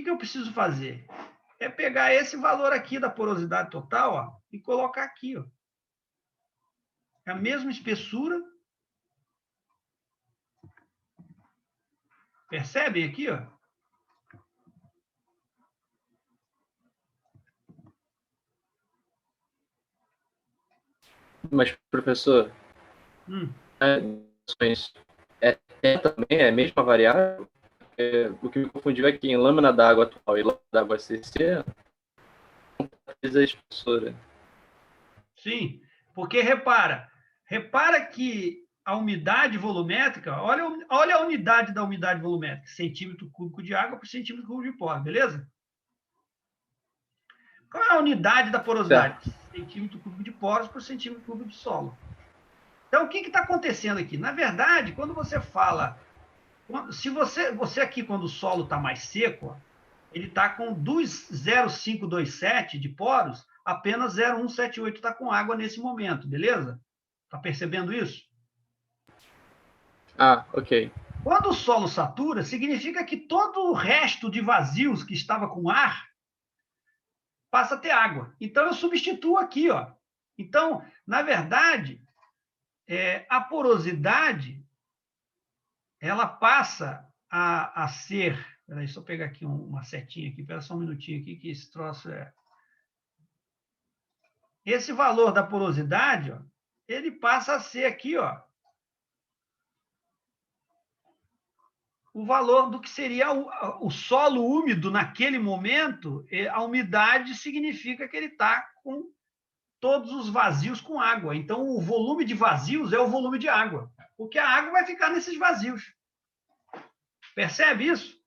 que eu preciso fazer? É pegar esse valor aqui da porosidade total, ó, e colocar aqui, ó. É a mesma espessura. Percebem aqui, ó? Mas, professor, também é a mesma variável? O que me confundiu é que em lâmina d'água atual e lâmina d'água CC, não precisa a espessura. Sim, porque repara que a umidade volumétrica, olha a unidade da umidade volumétrica, centímetro cúbico de água por centímetro cúbico de pó, beleza? Qual é a unidade da porosidade? Certo. Centímetro cúbico de poros por centímetro cúbico de solo. Então, o que está acontecendo aqui? Na verdade, quando você fala... Se você aqui, quando o solo está mais seco, ó, ele está com 0,527 de poros, apenas 0,178 está com água nesse momento, beleza? Está percebendo isso? Ah, ok. Quando o solo satura, significa que todo o resto de vazios que estava com ar passa a ter água. Então, eu substituo aqui, ó. Então, na verdade, a porosidade ela passa a ser... Peraí, só pegar aqui uma setinha aqui, espera só um minutinho aqui, que esse troço é... Esse valor da porosidade, ó, ele passa a ser aqui, ó, o valor do que seria o solo úmido naquele momento. A umidade significa que ele está com todos os vazios com água. Então, o volume de vazios é o volume de água, porque a água vai ficar nesses vazios. Percebe isso?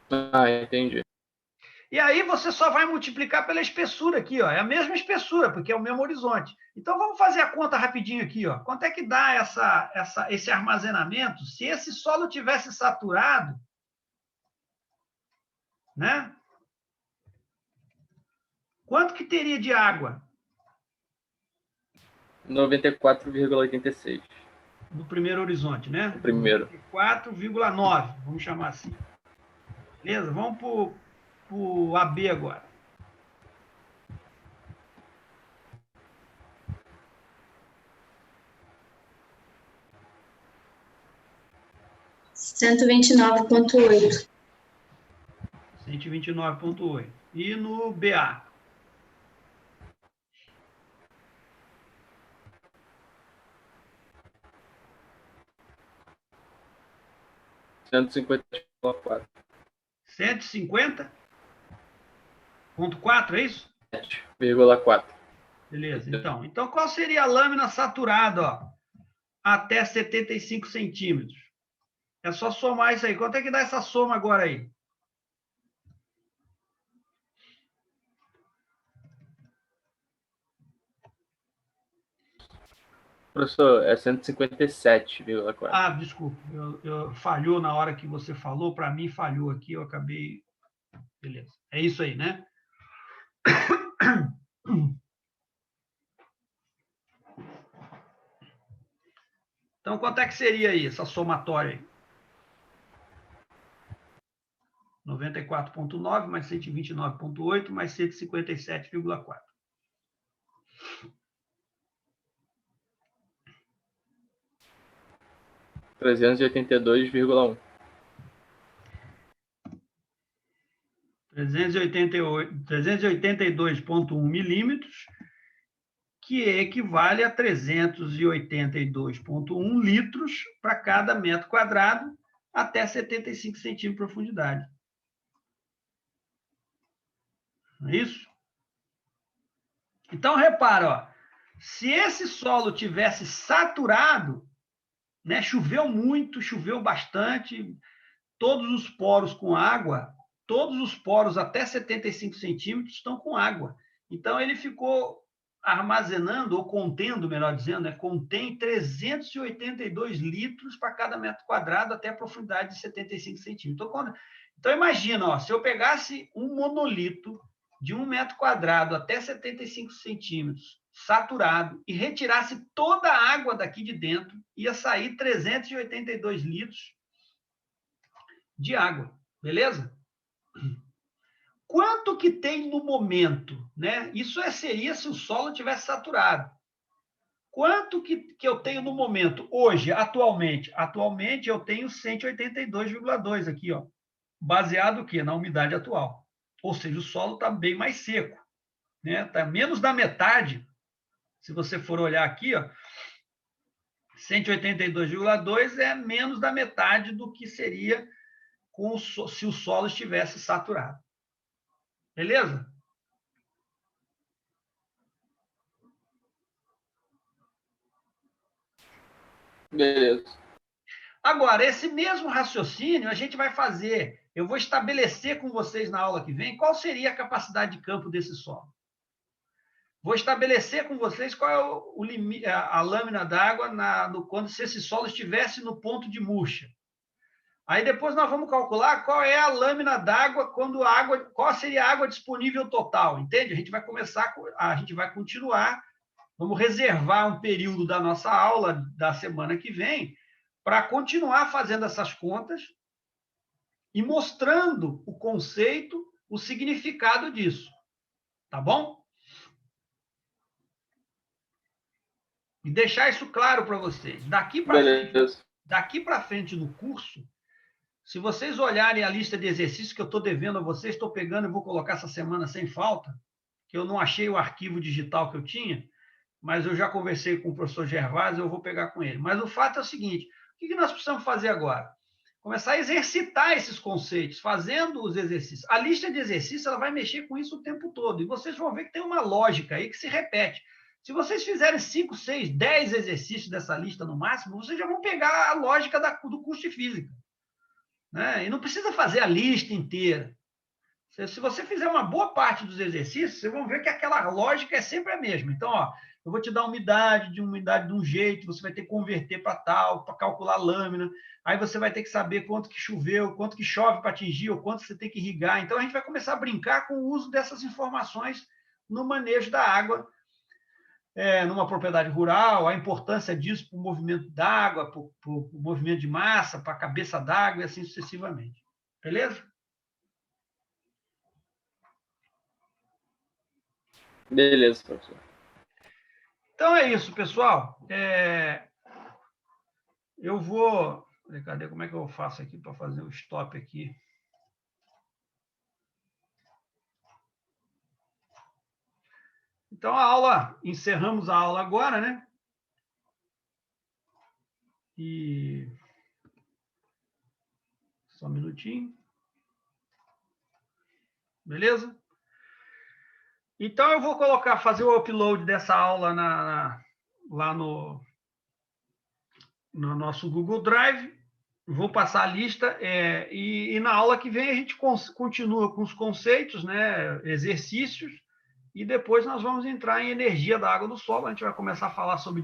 Ah, entendi. E aí você só vai multiplicar pela espessura aqui, ó. É a mesma espessura, porque é o mesmo horizonte. Então vamos fazer a conta rapidinho aqui, ó. Quanto é que dá esse armazenamento se esse solo tivesse saturado, né? Quanto que teria de água? 94,86. No primeiro horizonte, né? O primeiro. 4,9, vamos chamar assim. Beleza? Vamos para o AB agora. Cento e 129,8. 129,8. E no BA? R$ 150,4. 150,4, é isso? 7,4. Beleza. Então, qual seria a lâmina saturada, ó, até 75 centímetros? É só somar isso aí. Quanto é que dá essa soma agora aí? Professor, é 157,4. Ah, desculpa. Falhou na hora que você falou. Para mim, falhou aqui. Eu acabei... Beleza. É isso aí, né? Então, quanto é que seria aí, essa somatória aí? 94,9 mais 129,8 mais 157,4. 382,1. 382,1 milímetros, que equivale a 382,1 litros para cada metro quadrado até 75 centímetros de profundidade. Não é isso? Então, repara, ó, se esse solo tivesse saturado, né, choveu muito, choveu bastante, todos os poros com água, todos os poros até 75 centímetros estão com água. Então, ele ficou armazenando, ou contendo, melhor dizendo, né, contém 382 litros para cada metro quadrado até a profundidade de 75 centímetros. Então imagina, ó, se eu pegasse um monolito de 1 metro quadrado até 75 centímetros, saturado, e retirasse toda a água daqui de dentro, ia sair 382 litros de água, beleza? Quanto que tem no momento, né? Isso seria se o solo tivesse saturado. Quanto que eu tenho no momento? Hoje, atualmente? Atualmente eu tenho 182,2 aqui, ó, baseado o quê? Na umidade atual. Ou seja, o solo está bem mais seco, né? Está menos da metade. Se você for olhar aqui, ó, 182,2 é menos da metade do que seria se o solo estivesse saturado. Beleza? Beleza. Agora, esse mesmo raciocínio a gente vai fazer. Eu vou estabelecer com vocês na aula que vem qual seria a capacidade de campo desse solo. Vou estabelecer com vocês qual é o limite, a lâmina d'água quando se esse solo estivesse no ponto de murcha. Aí depois nós vamos calcular qual é a lâmina d'água qual seria a água disponível total, entende? A gente vai continuar, vamos reservar um período da nossa aula da semana que vem para continuar fazendo essas contas e mostrando o conceito, o significado disso. Tá bom? E deixar isso claro para vocês. Daqui para frente no curso, se vocês olharem a lista de exercícios que eu estou devendo a vocês, estou pegando e vou colocar essa semana sem falta, que eu não achei o arquivo digital que eu tinha, mas eu já conversei com o professor Gervásio, eu vou pegar com ele. Mas o fato é o seguinte, o que nós precisamos fazer agora? Começar a exercitar esses conceitos, fazendo os exercícios. A lista de exercícios ela vai mexer com isso o tempo todo, e vocês vão ver que tem uma lógica aí que se repete. Se vocês fizerem 5, 6, 10 exercícios dessa lista no máximo, vocês já vão pegar a lógica do curso de física. Né? E não precisa fazer a lista inteira. Se você fizer uma boa parte dos exercícios, vocês vão ver que aquela lógica é sempre a mesma. Então, ó, eu vou te dar umidade de um jeito, você vai ter que converter para tal, para calcular a lâmina, aí você vai ter que saber quanto que choveu, quanto que chove para atingir, ou quanto você tem que irrigar. Então, a gente vai começar a brincar com o uso dessas informações no manejo da água, numa propriedade rural, a importância disso para o movimento d'água, para o movimento de massa, para a cabeça d'água e assim sucessivamente. Beleza? Beleza, professor. Então é isso, pessoal. Eu vou... Cadê? Como é que eu faço aqui para fazer o stop aqui? Então, encerramos a aula agora, né? E... Só um minutinho. Beleza? Então, eu vou fazer o upload dessa aula lá no nosso Google Drive. Vou passar a lista e na aula que vem a gente continua com os conceitos, né, exercícios, e depois nós vamos entrar em energia da água do solo. A gente vai começar a falar sobre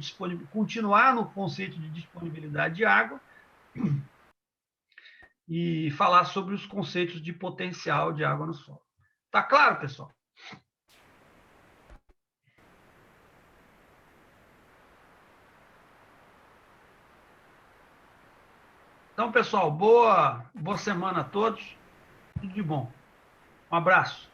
continuar no conceito de disponibilidade de água e falar sobre os conceitos de potencial de água no solo. Tá claro, pessoal? Então, pessoal, boa semana a todos. Tudo de bom. Um abraço.